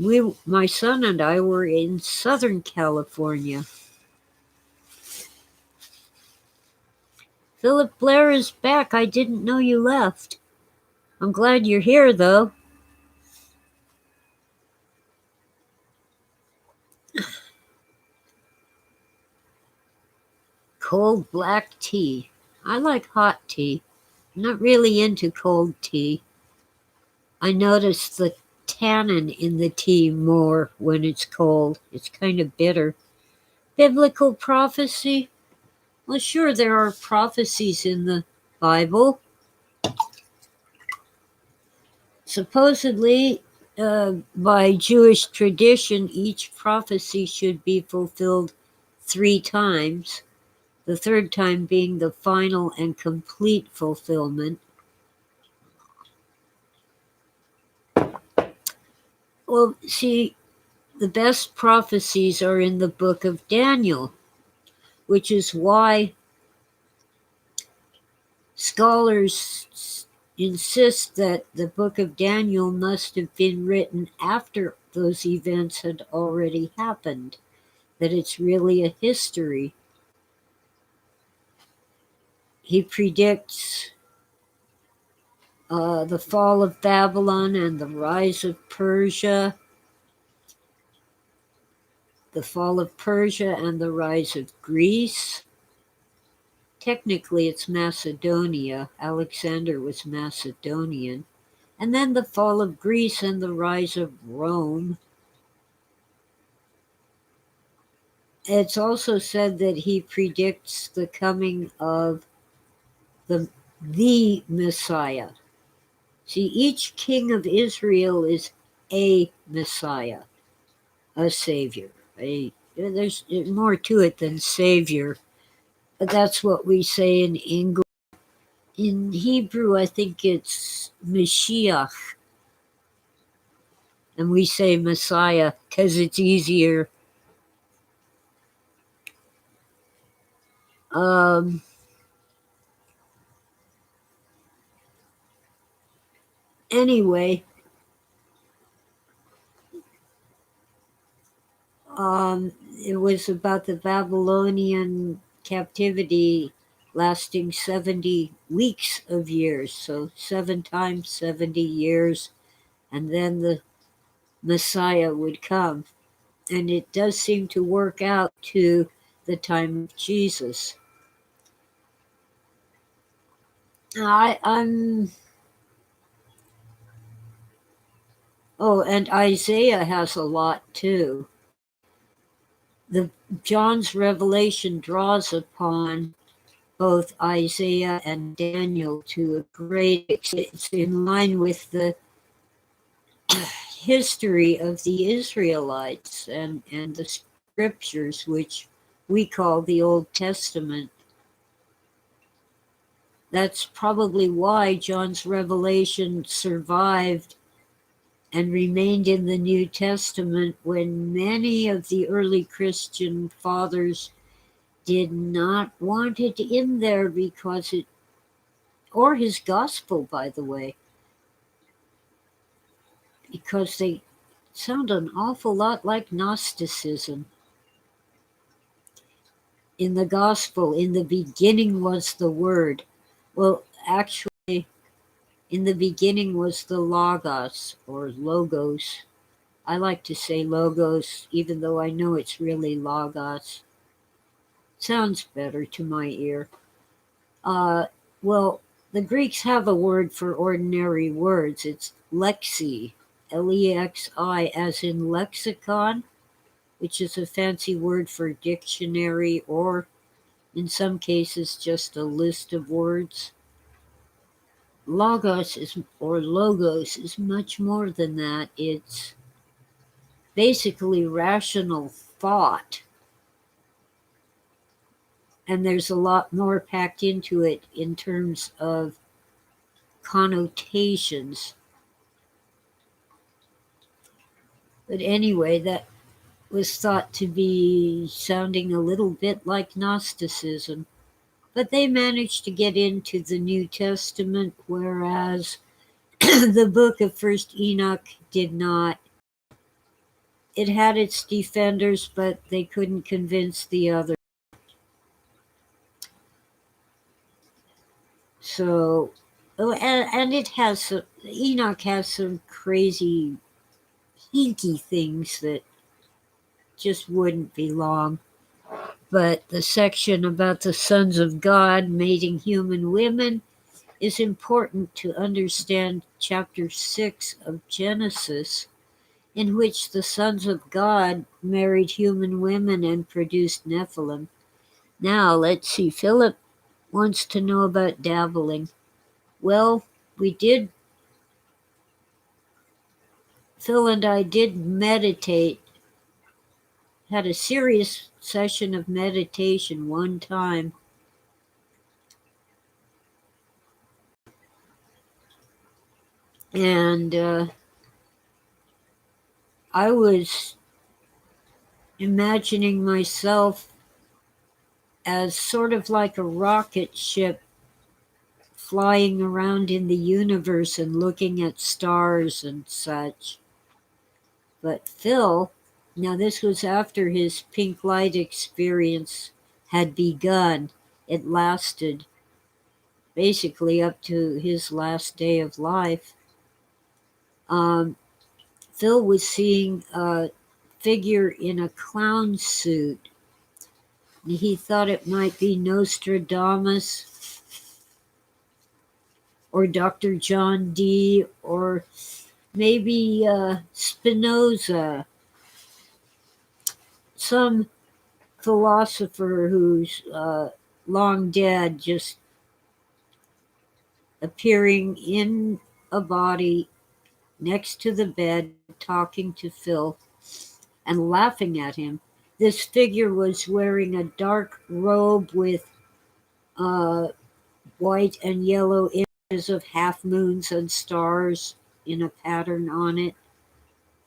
my son and I were in Southern California. Philip Blair is back. I didn't know you left. I'm glad you're here, though. Cold black tea. I like hot tea. I'm not really into cold tea. I notice the tannin in the tea more when it's cold. It's kind of bitter. Biblical prophecy? Well, sure, there are prophecies in the Bible. Supposedly, by Jewish tradition, each prophecy should be fulfilled 3 times, the third time being the final and complete fulfillment. Well, see, the best prophecies are in the book of Daniel, which is why scholars insist that the book of Daniel must have been written after those events had already happened, that it's really a history. He predicts the fall of Babylon and the rise of Persia, the fall of Persia and the rise of Greece. Technically, it's Macedonia. Alexander was Macedonian. And then the fall of Greece and the rise of Rome. It's also said that he predicts the coming of the Messiah. See, each king of Israel is a Messiah, a Savior. There's more to it than Savior, but that's what we say in English. In Hebrew, I think it's Mashiach, and we say Messiah because it's easier. Anyway, it was about the Babylonian captivity lasting 70 weeks of years, so 7 times 70 years, and then the Messiah would come. And it does seem to work out to the time of Jesus. I'm Oh, and Isaiah has a lot too. The John's revelation draws upon both Isaiah and Daniel to a great extent. It's in line with the history of the Israelites and the scriptures, which we call the Old Testament. That's probably why John's revelation survived and remained in the New Testament when many of the early Christian fathers did not want it in there because it, or his gospel, by the way, because they sound an awful lot like Gnosticism. In the gospel, in the beginning was the Word. Well, actually, in the beginning was the Logos, or Logos. I like to say Logos, even though I know it's really Logos. Sounds better to my ear. Well, the Greeks have a word for ordinary words. It's lexi, Lexi, as in lexicon, which is a fancy word for dictionary, or in some cases just a list of words. Logos is much more than that. It's basically rational thought. And there's a lot more packed into it in terms of connotations. But anyway, that was thought to be sounding a little bit like Gnosticism. But they managed to get into the New Testament, whereas the book of First Enoch did not. It had its defenders, but they couldn't convince the others. So, and it has Enoch has some crazy, hinky things that just wouldn't belong. But the section about the sons of God mating human women is important to understand chapter 6 of Genesis, in which the sons of God married human women and produced Nephilim. Now, let's see. Philip wants to know about dabbling. Well, Phil and I did meditate, had a serious session of meditation one time. And I was imagining myself as sort of like a rocket ship flying around in the universe and looking at stars and such. But Phil, now this was after his pink light experience had begun. It lasted basically up to his last day of life. Phil was seeing a figure in a clown suit. He thought it might be Nostradamus or Dr. John Dee or maybe Spinoza, some philosopher who's long dead, just appearing in a body next to the bed, talking to Phil and laughing at him. This figure was wearing a dark robe with white and yellow images of half moons and stars in a pattern on it,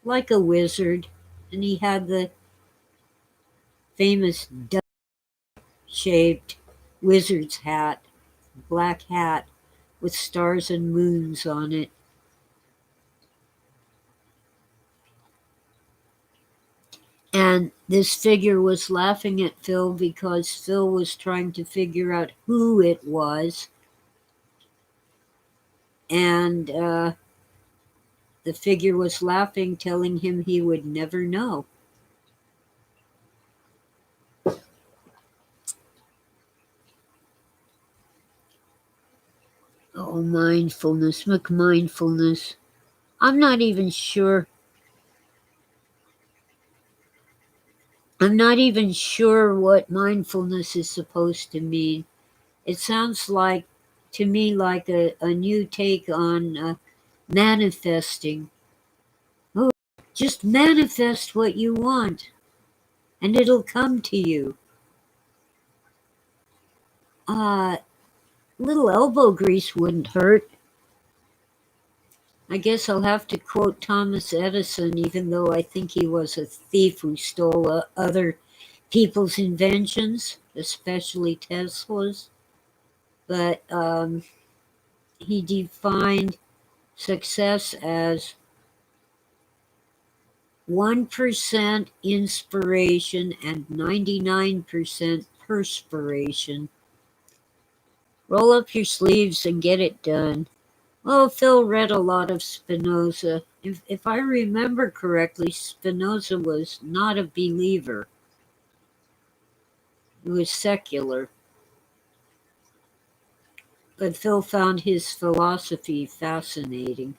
like a wizard. And he had the famous duck-shaped wizard's hat, black hat with stars and moons on it. And this figure was laughing at Phil because Phil was trying to figure out who it was. And the figure was laughing, telling him he would never know. Oh, mindfulness, McMindfulness. I'm not even sure. I'm not even sure what mindfulness is supposed to mean. It sounds like, to me, like a new take on manifesting. Oh, just manifest what you want, and it'll come to you. Little elbow grease wouldn't hurt. I guess I'll have to quote Thomas Edison, even though I think he was a thief who stole other people's inventions, especially Tesla's. But he defined success as 1% inspiration and 99% perspiration. Roll up your sleeves and get it done. Well, Phil read a lot of Spinoza. If I remember correctly, Spinoza was not a believer. He was secular. But Phil found his philosophy fascinating.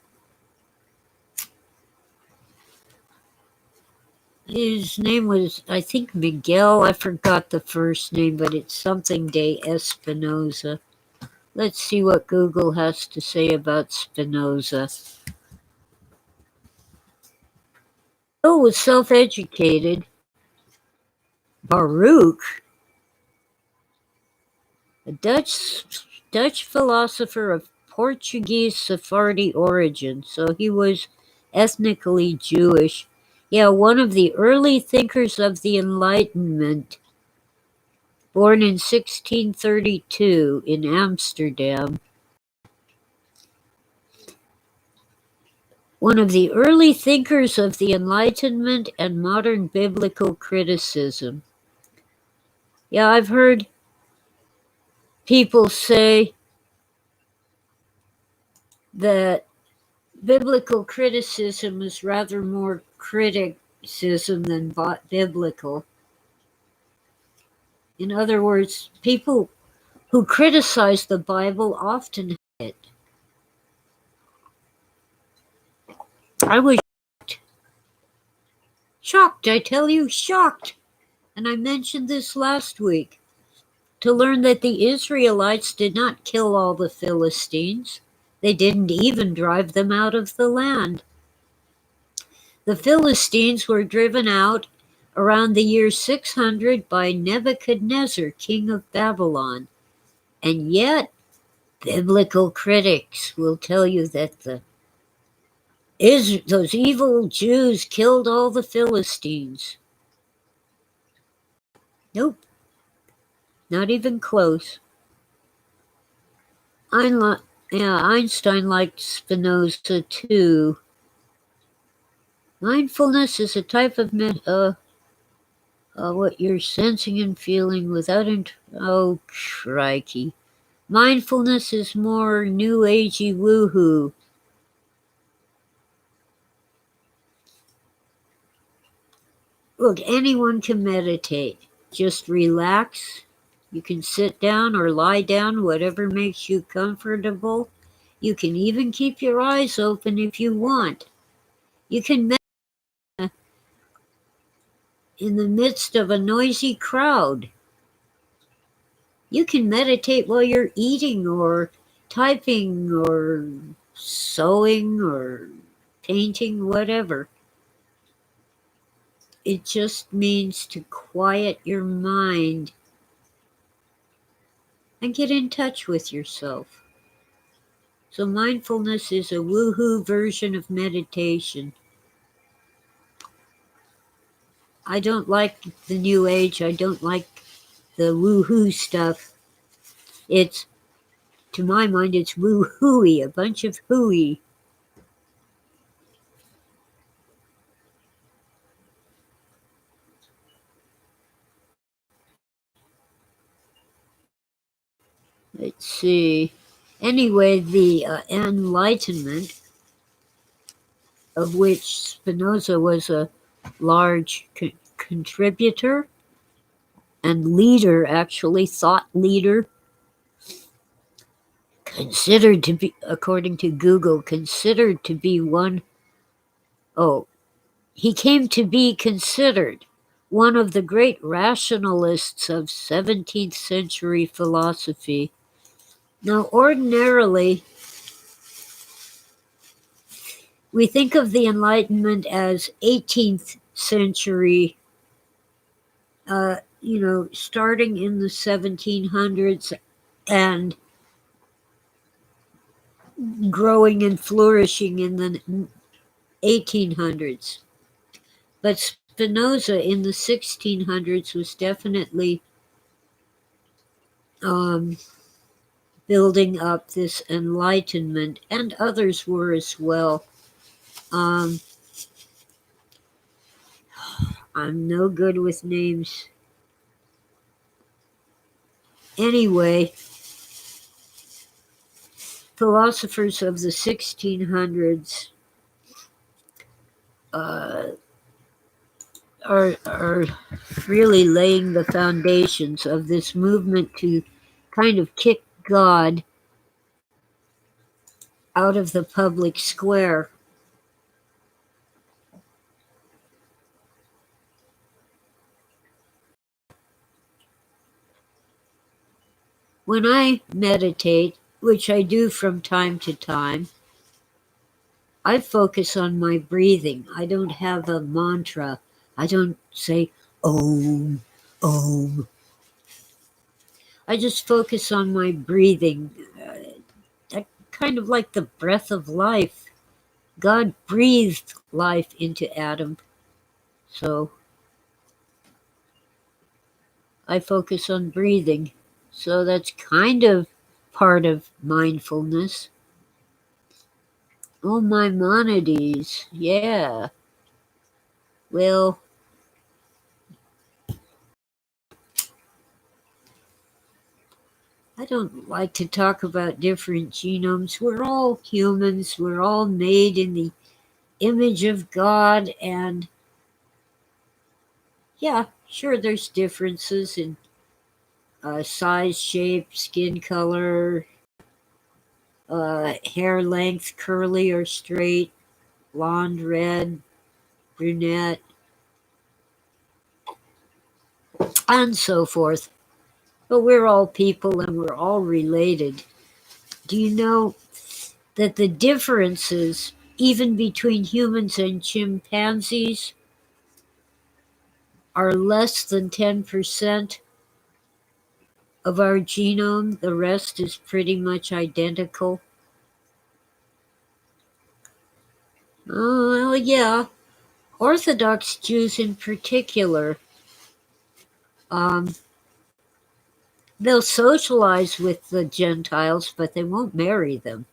His name was, I think, Miguel. I forgot the first name, but it's something de Espinosa. Let's see what Google has to say about Spinoza. Phil was self-educated. Baruch, a Dutch philosopher of Portuguese Sephardi origin, so he was ethnically Jewish. Yeah, one of the early thinkers of the Enlightenment, born in 1632 in Amsterdam. One of the early thinkers of the Enlightenment and modern biblical criticism. Yeah, I've heard people say that biblical criticism is rather more criticism than biblical. In other words, people who criticize the Bible often have it. I was shocked, I tell you, shocked. And I mentioned this last week. To learn that the Israelites did not kill all the Philistines. They didn't even drive them out of the land. The Philistines were driven out around the year 600 by Nebuchadnezzar, king of Babylon. And yet, biblical critics will tell you that those evil Jews killed all the Philistines. Nope, not even close. Einstein liked Spinoza too. Mindfulness is a type of what you're sensing and feeling without oh crikey. Mindfulness is more new agey woohoo. Look, anyone can meditate. Just relax. You can sit down or lie down, whatever makes you comfortable. You can even keep your eyes open if you want. You can meditate in the midst of a noisy crowd. You can meditate while you're eating or typing or sewing or painting, whatever. It just means to quiet your mind and get in touch with yourself. So mindfulness is a woohoo version of meditation. I don't like the new age. I don't like the woohoo stuff. To my mind, it's woo-hooey, a bunch of hooey. Let's see. Anyway, the Enlightenment, of which Spinoza was a large contributor and leader, actually, thought leader, considered to be, according to Google, considered to be he came to be considered one of the great rationalists of 17th century philosophy. Now, ordinarily, we think of the Enlightenment as 18th century, starting in the 1700s and growing and flourishing in the 1800s. But Spinoza in the 1600s was definitely building up this Enlightenment, and others were as well. I'm no good with names. Anyway, philosophers of the 1600s are really laying the foundations of this movement to kind of kick God out of the public square. When I meditate, which I do from time to time, I focus on my breathing. I don't have a mantra. I don't say, Om, Om. I just focus on my breathing. Kind of like the breath of life. God breathed life into Adam. So I focus on breathing. So that's kind of part of mindfulness. Oh, Maimonides. Yeah. Well, I don't like to talk about different genomes. We're all humans. We're all made in the image of God. And yeah, sure, there's differences in size, shape, skin color, hair length, curly or straight, blonde, red, brunette, and so forth. But we're all people and we're all related. Do you know that the differences, even between humans and chimpanzees, are less than 10% of our genome? The rest is pretty much identical. Oh, well, yeah. Orthodox Jews in particular, they'll socialize with the Gentiles, but they won't marry them.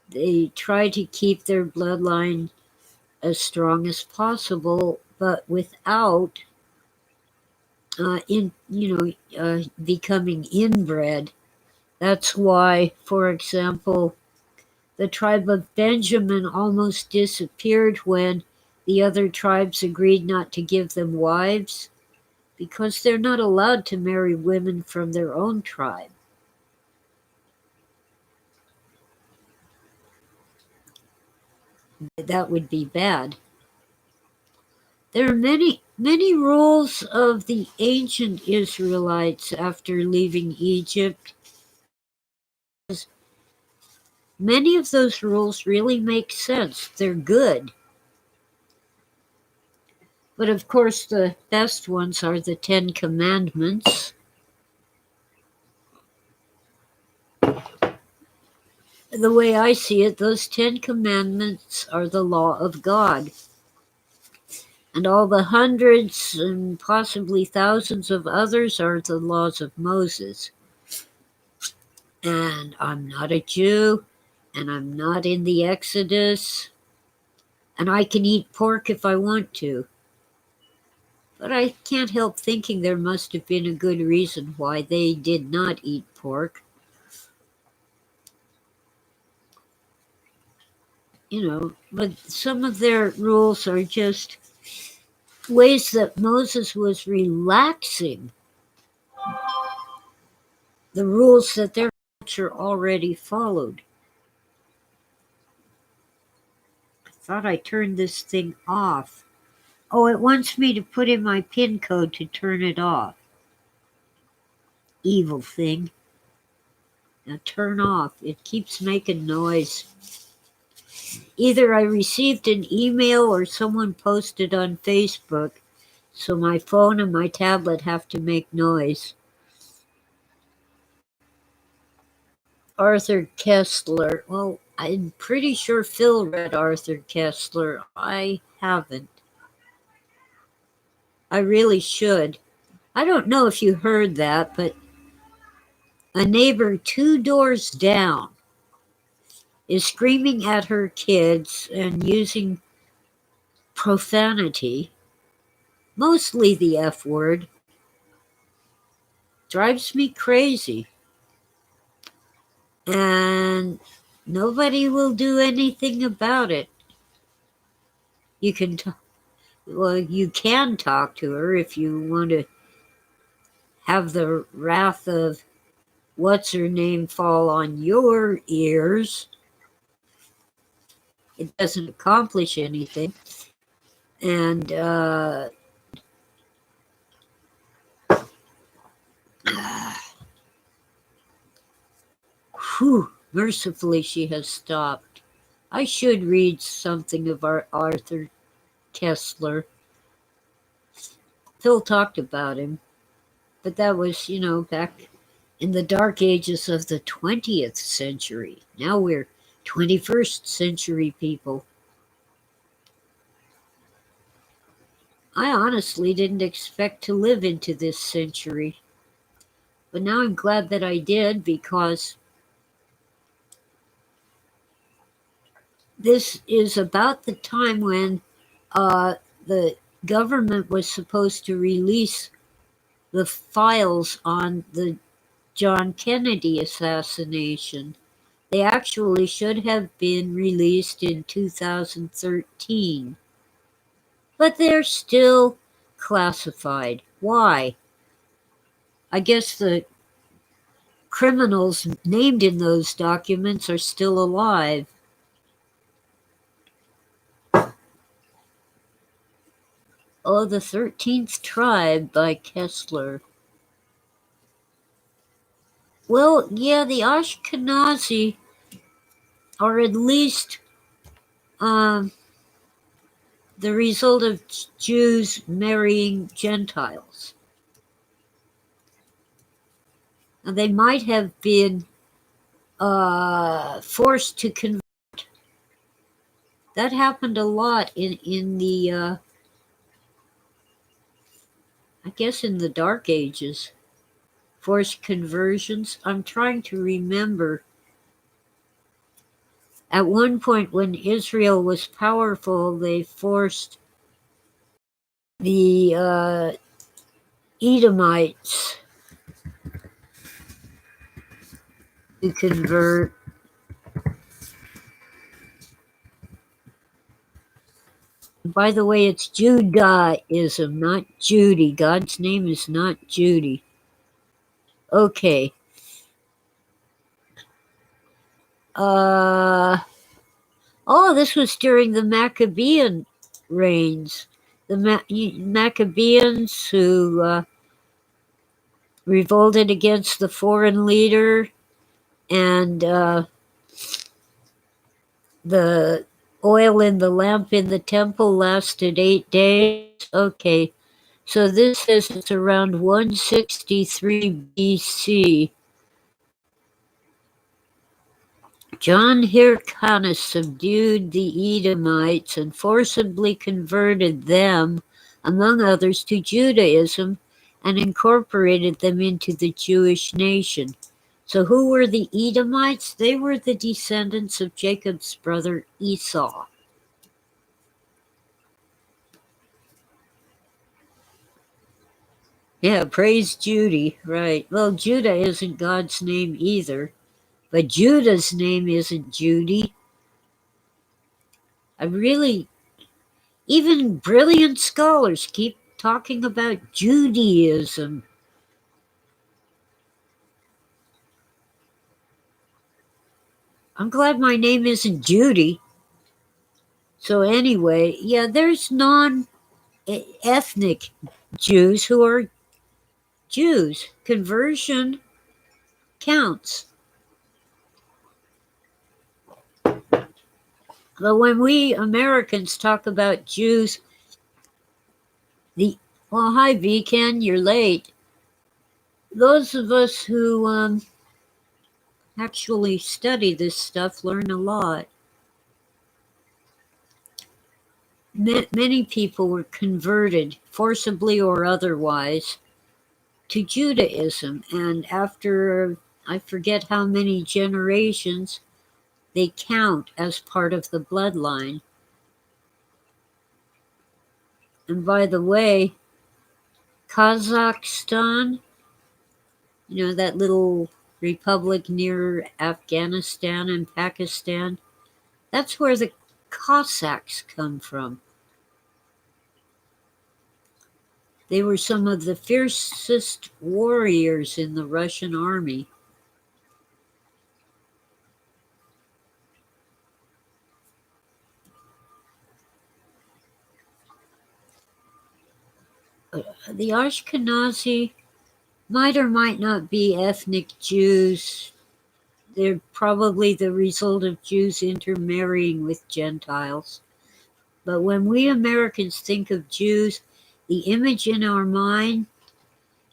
They try to keep their bloodline as strong as possible, but without becoming inbred. That's why, for example, the tribe of Benjamin almost disappeared when the other tribes agreed not to give them wives, because they're not allowed to marry women from their own tribe. That would be bad. There are many rules of the ancient Israelites after leaving Egypt. Many of those rules really make sense. They're good. But of course, the best ones are the 10 Commandments. The way I see it, those 10 Commandments are the law of God. And all the hundreds and possibly thousands of others are the laws of Moses. And I'm not a Jew, and I'm not in the Exodus, and I can eat pork if I want to. But I can't help thinking there must have been a good reason why they did not eat pork. But some of their rules are just ways that Moses was relaxing the rules that their culture already followed. I thought I turned this thing off. Oh, it wants me to put in my PIN code to turn it off. Evil thing. Now turn off. It keeps making noise. Either I received an email or someone posted on Facebook, so my phone and my tablet have to make noise. Arthur Koestler. Well, I'm pretty sure Phil read Arthur Koestler. I haven't. I really should. I don't know if you heard that, but a neighbor 2 doors down is screaming at her kids and using profanity, mostly the F word. Drives me crazy. And nobody will do anything about it. You can talk to her if you want to have the wrath of what's her name fall on your ears. It doesn't accomplish anything. And mercifully she has stopped. I should read something of Arthur Koestler. Phil talked about him, but that was, back in the dark ages of the 20th century. Now we're 21st century people. I honestly didn't expect to live into this century, but now I'm glad that I did, because this is about the time when the government was supposed to release the files on the John Kennedy assassination. They actually should have been released in 2013, but they're still classified. Why? I guess the criminals named in those documents are still alive. Oh, the 13th Tribe by Kessler. Well, yeah, the Ashkenazi are at least the result of Jews marrying Gentiles. And they might have been forced to convert. That happened a lot in the, I guess, in the Dark Ages. Forced conversions. I'm trying to remember. At one point, when Israel was powerful, they forced the Edomites to convert. By the way, it's Judaism, not Judy. God's name is not Judy. Okay. Oh, this was during the Maccabean reigns. The Maccabeans who revolted against the foreign leader, and the oil in the lamp in the temple lasted 8 days. Okay, so this says it's around 163 BC. John Hyrcanus subdued the Edomites and forcibly converted them, among others, to Judaism and incorporated them into the Jewish nation. So who were the Edomites? They were the descendants of Jacob's brother Esau. Yeah, praise Judy, right. Well, Judah isn't God's name either, but Judah's name isn't Judy. Even brilliant scholars keep talking about Judaism. I'm glad my name isn't Judy. So anyway, yeah, there's non-ethnic Jews who are Jews. Conversion counts. But when we Americans talk about Jews, well, hi, Ken, you're late. Those of us who actually study this stuff learn a lot. Many people were converted, forcibly or otherwise, to Judaism, and after I forget how many generations, they count as part of the bloodline. And by the way, Kazakhstan, that little republic near Afghanistan and Pakistan, that's where the Cossacks come from. They were some of the fiercest warriors in the Russian army. The Ashkenazi might or might not be ethnic Jews. They're probably the result of Jews intermarrying with Gentiles. But when we Americans think of Jews, the image in our mind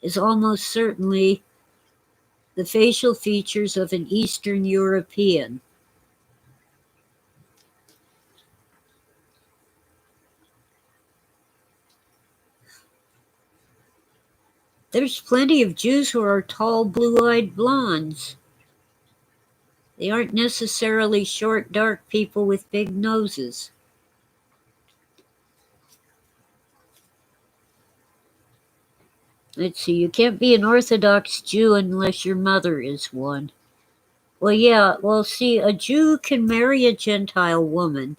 is almost certainly the facial features of an Eastern European. There's plenty of Jews who are tall, blue-eyed blondes. They aren't necessarily short, dark people with big noses. Let's see, you can't be an Orthodox Jew unless your mother is one. Well, yeah, see, a Jew can marry a Gentile woman,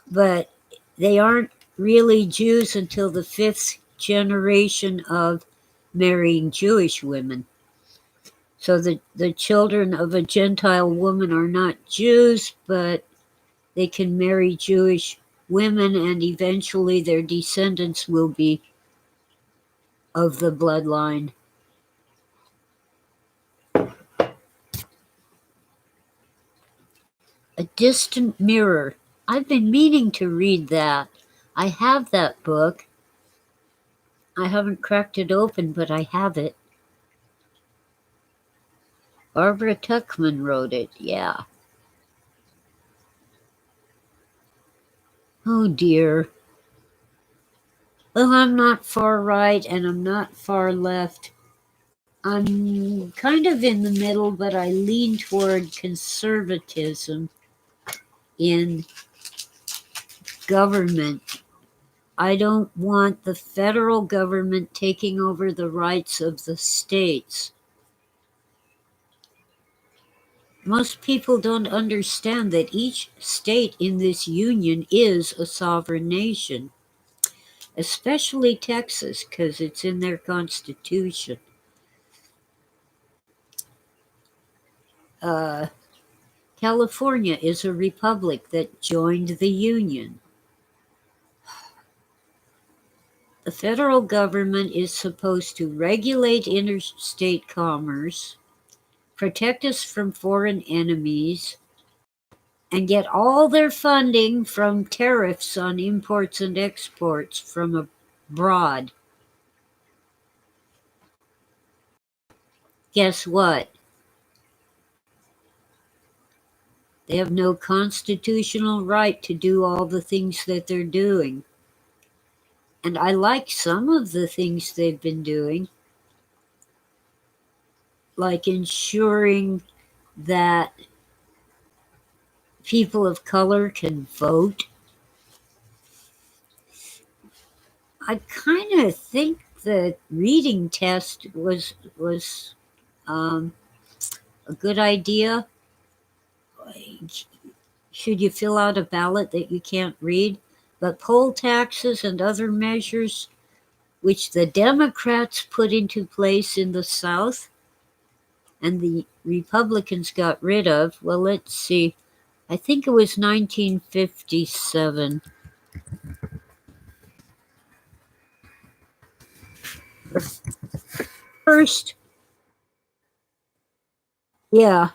but they aren't really Jews until the 5th generation of marrying Jewish women. So the children of a Gentile woman are not Jews, but they can marry Jewish women, and eventually their descendants will be of the bloodline. A Distant Mirror. I've been meaning to read that. I have that book. I haven't cracked it open, but I have it. Barbara Tuchman wrote it, yeah. Oh dear. Well, I'm not far right and I'm not far left. I'm kind of in the middle, but I lean toward conservatism in government. I don't want the federal government taking over the rights of the states. Most people don't understand that each state in this union is a sovereign nation, especially Texas, because it's in their constitution. California is a republic that joined the union. The federal government is supposed to regulate interstate commerce, protect us from foreign enemies, and get all their funding from tariffs on imports and exports from abroad. Guess what? They have no constitutional right to do all the things that they're doing. And I like some of the things they've been doing, like ensuring that people of color can vote. I kind of think the reading test was a good idea. Should you fill out a ballot that you can't read? But poll taxes and other measures which the Democrats put into place in the South and the Republicans got rid of. Well, let's see. I think it was 1957. First, yeah,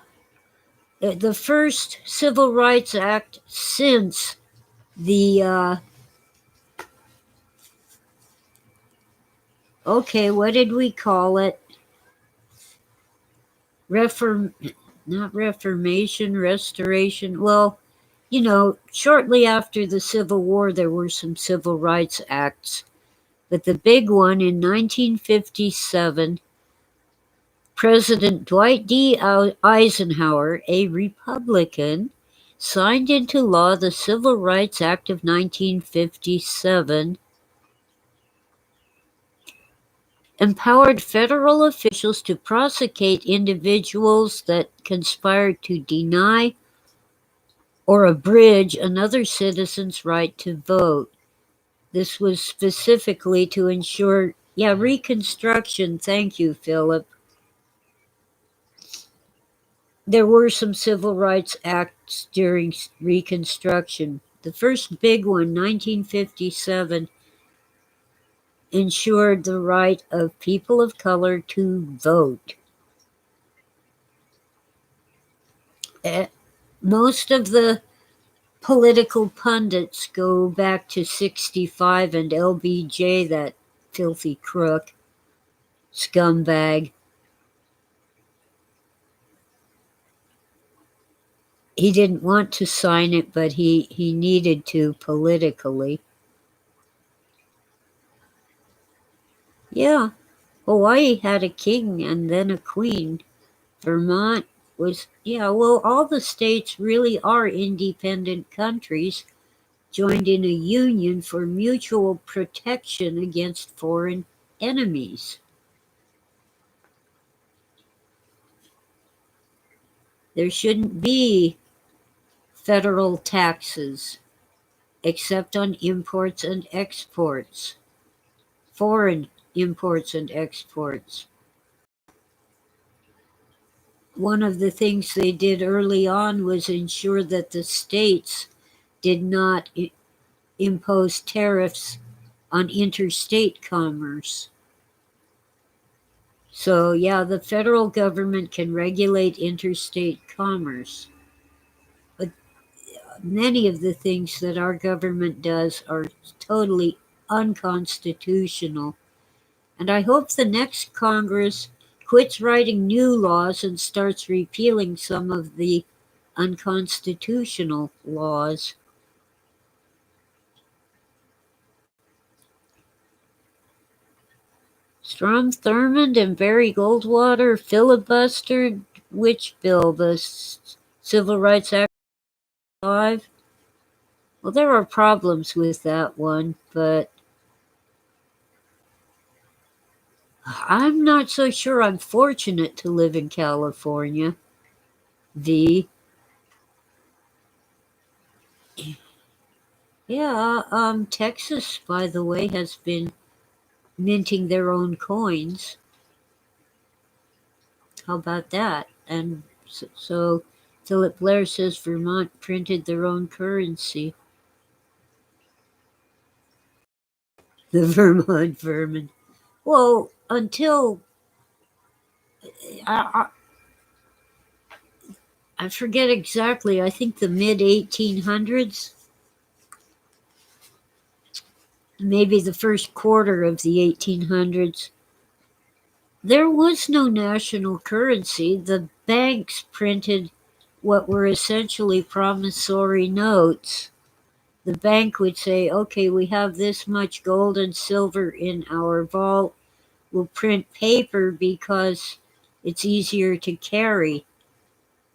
the first Civil Rights Act since the, okay, what did we call it? Not Reformation, Restoration. Well, you know, shortly after the Civil War, there were some Civil Rights Acts. But the big one in 1957, President Dwight D. Eisenhower, a Republican, signed into law the Civil Rights Act of 1957, empowered federal officials to prosecute individuals that conspired to deny or abridge another citizen's right to vote. This was specifically to ensure, Reconstruction. Thank you, Philip. There were some civil rights acts during Reconstruction. The first big one, 1957, ensured the right of people of color to vote. Most of the political pundits go back to 65 and LBJ, that filthy crook, scumbag. He didn't want to sign it, but he needed to politically. Yeah, Hawaii had a king and then a queen. Vermont was, all the states really are independent countries joined in a union for mutual protection against foreign enemies. There shouldn't be federal taxes except on imports and exports. Foreign imports and exports. One of the things they did early on was ensure that the states did not impose tariffs on interstate commerce. So, yeah, the federal government can regulate interstate commerce. But many of the things that our government does are totally unconstitutional. And I hope the next Congress quits writing new laws and starts repealing some of the unconstitutional laws. Strom Thurmond and Barry Goldwater filibustered which bill? The Civil Rights Act 5? Well, there are problems with that one, but I'm not so sure I'm fortunate to live in California. Texas, by the way, has been minting their own coins. How about that? And so Philip Blair says Vermont printed their own currency. The Vermont vermin. Well, until I forget exactly, I think the mid 1800s, maybe the first quarter of the 1800s, there was no national currency. The banks printed what were essentially promissory notes. The bank would say, okay, we have this much gold and silver in our vault. We'll print paper because it's easier to carry.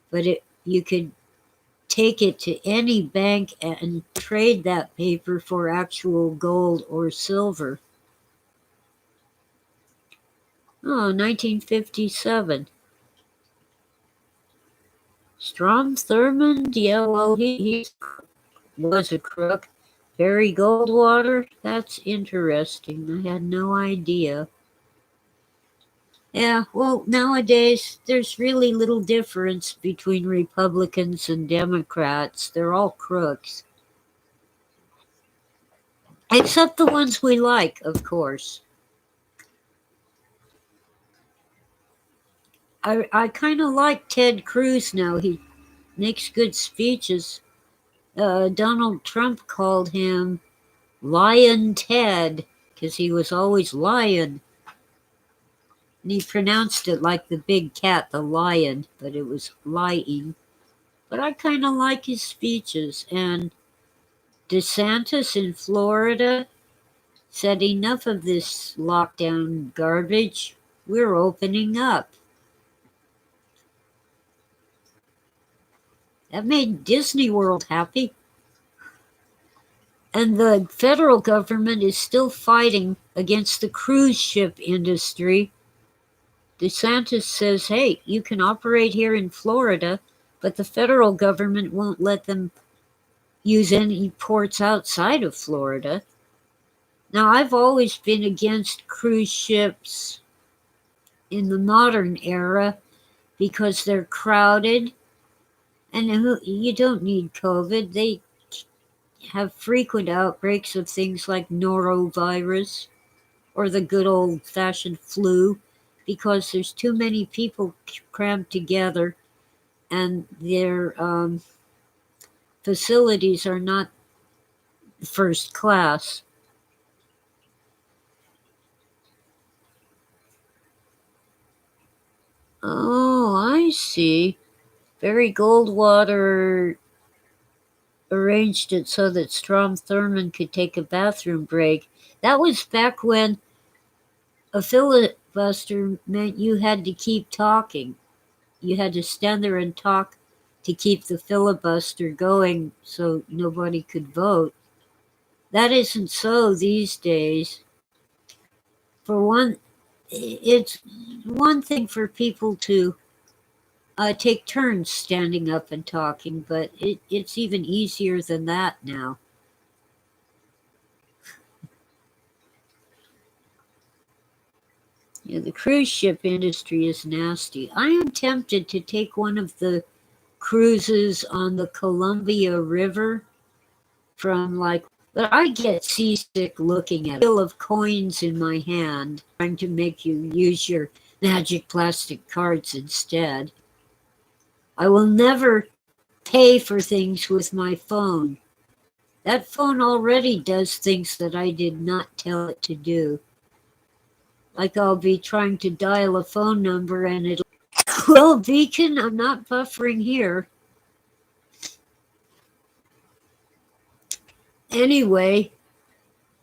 But you could take it to any bank and trade that paper for actual gold or silver. Oh, 1957. Strom Thurmond, yeah, well, he was a crook. Barry Goldwater, that's interesting. I had no idea. Yeah, well, nowadays there's really little difference between Republicans and Democrats. They're all crooks. Except the ones we like, of course. I kind of like Ted Cruz now. He makes good speeches. Donald Trump called him Lion Ted because he was always lying. And he pronounced it like the big cat, the lion, but it was lying. But I kind of like his speeches. And DeSantis in Florida said enough of this lockdown garbage. We're opening up. That made Disney World happy. And the federal government is still fighting against the cruise ship industry. DeSantis says, hey, you can operate here in Florida, but the federal government won't let them use any ports outside of Florida. Now, I've always been against cruise ships in the modern era because they're crowded and you don't need COVID. They have frequent outbreaks of things like norovirus or the good old-fashioned flu because there's too many people crammed together and their facilities are not first class. Oh, I see. Barry Goldwater arranged it so that Strom Thurmond could take a bathroom break. That was back when a filibuster meant you had to keep talking. You had to stand there and talk to keep the filibuster going so nobody could vote. That isn't so these days. For one, it's one thing for people to take turns standing up and talking, but it's even easier than that now. Yeah, the cruise ship industry is nasty. I am tempted to take one of the cruises on the Columbia River but I get seasick looking at it. Wheel of coins in my hand, trying to make you use your magic plastic cards instead. I will never pay for things with my phone. That phone already does things that I did not tell it to do. Like I'll be trying to dial a phone number and it'll, well, Beacon, I'm not buffering here. Anyway,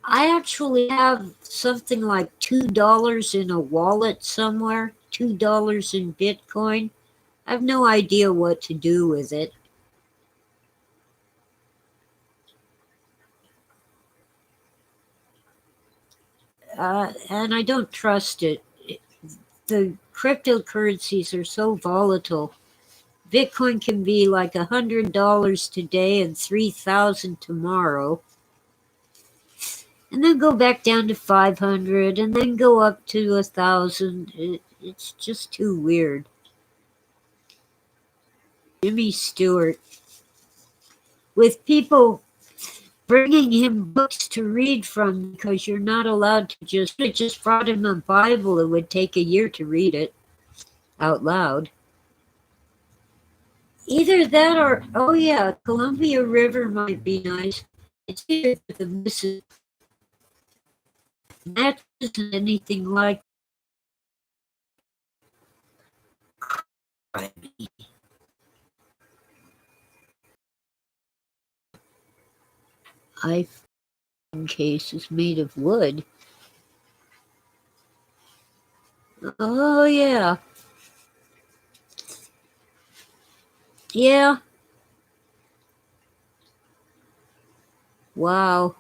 I actually have something like $2 in a wallet somewhere, $2 in Bitcoin. I have no idea what to do with it. And I don't trust it. The cryptocurrencies are so volatile. Bitcoin can be like $100 today and $3,000 tomorrow. And then go back down to 500 and then go up to 1,000. It's just too weird. Jimmy Stewart, with people bringing him books to read from because you're not allowed to just brought him a Bible. It would take a year to read it out loud. Either that or, oh yeah, Columbia River might be nice. It's either the Mississippi. That isn't anything like iPhone case is made of wood. Oh yeah. Yeah. Wow.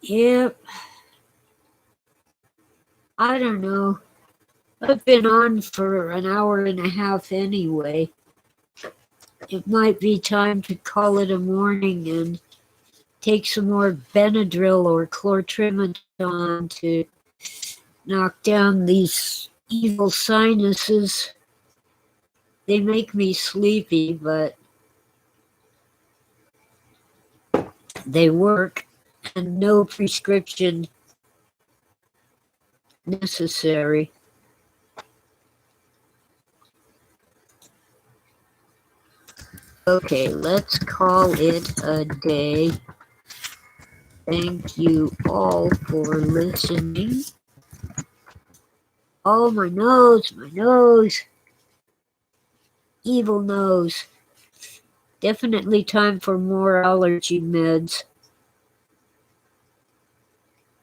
Yep. I don't know. I've been on for an hour and a half anyway. It might be time to call it a morning and take some more Benadryl or chlortrimeton to knock down these evil sinuses. They make me sleepy, but they work and no prescription necessary. Okay, let's call it a day. Thank you all for listening. Oh, my nose, my nose. Evil nose. Definitely time for more allergy meds.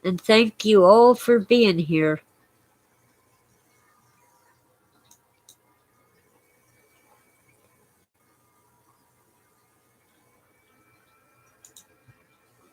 And thank you all for being here.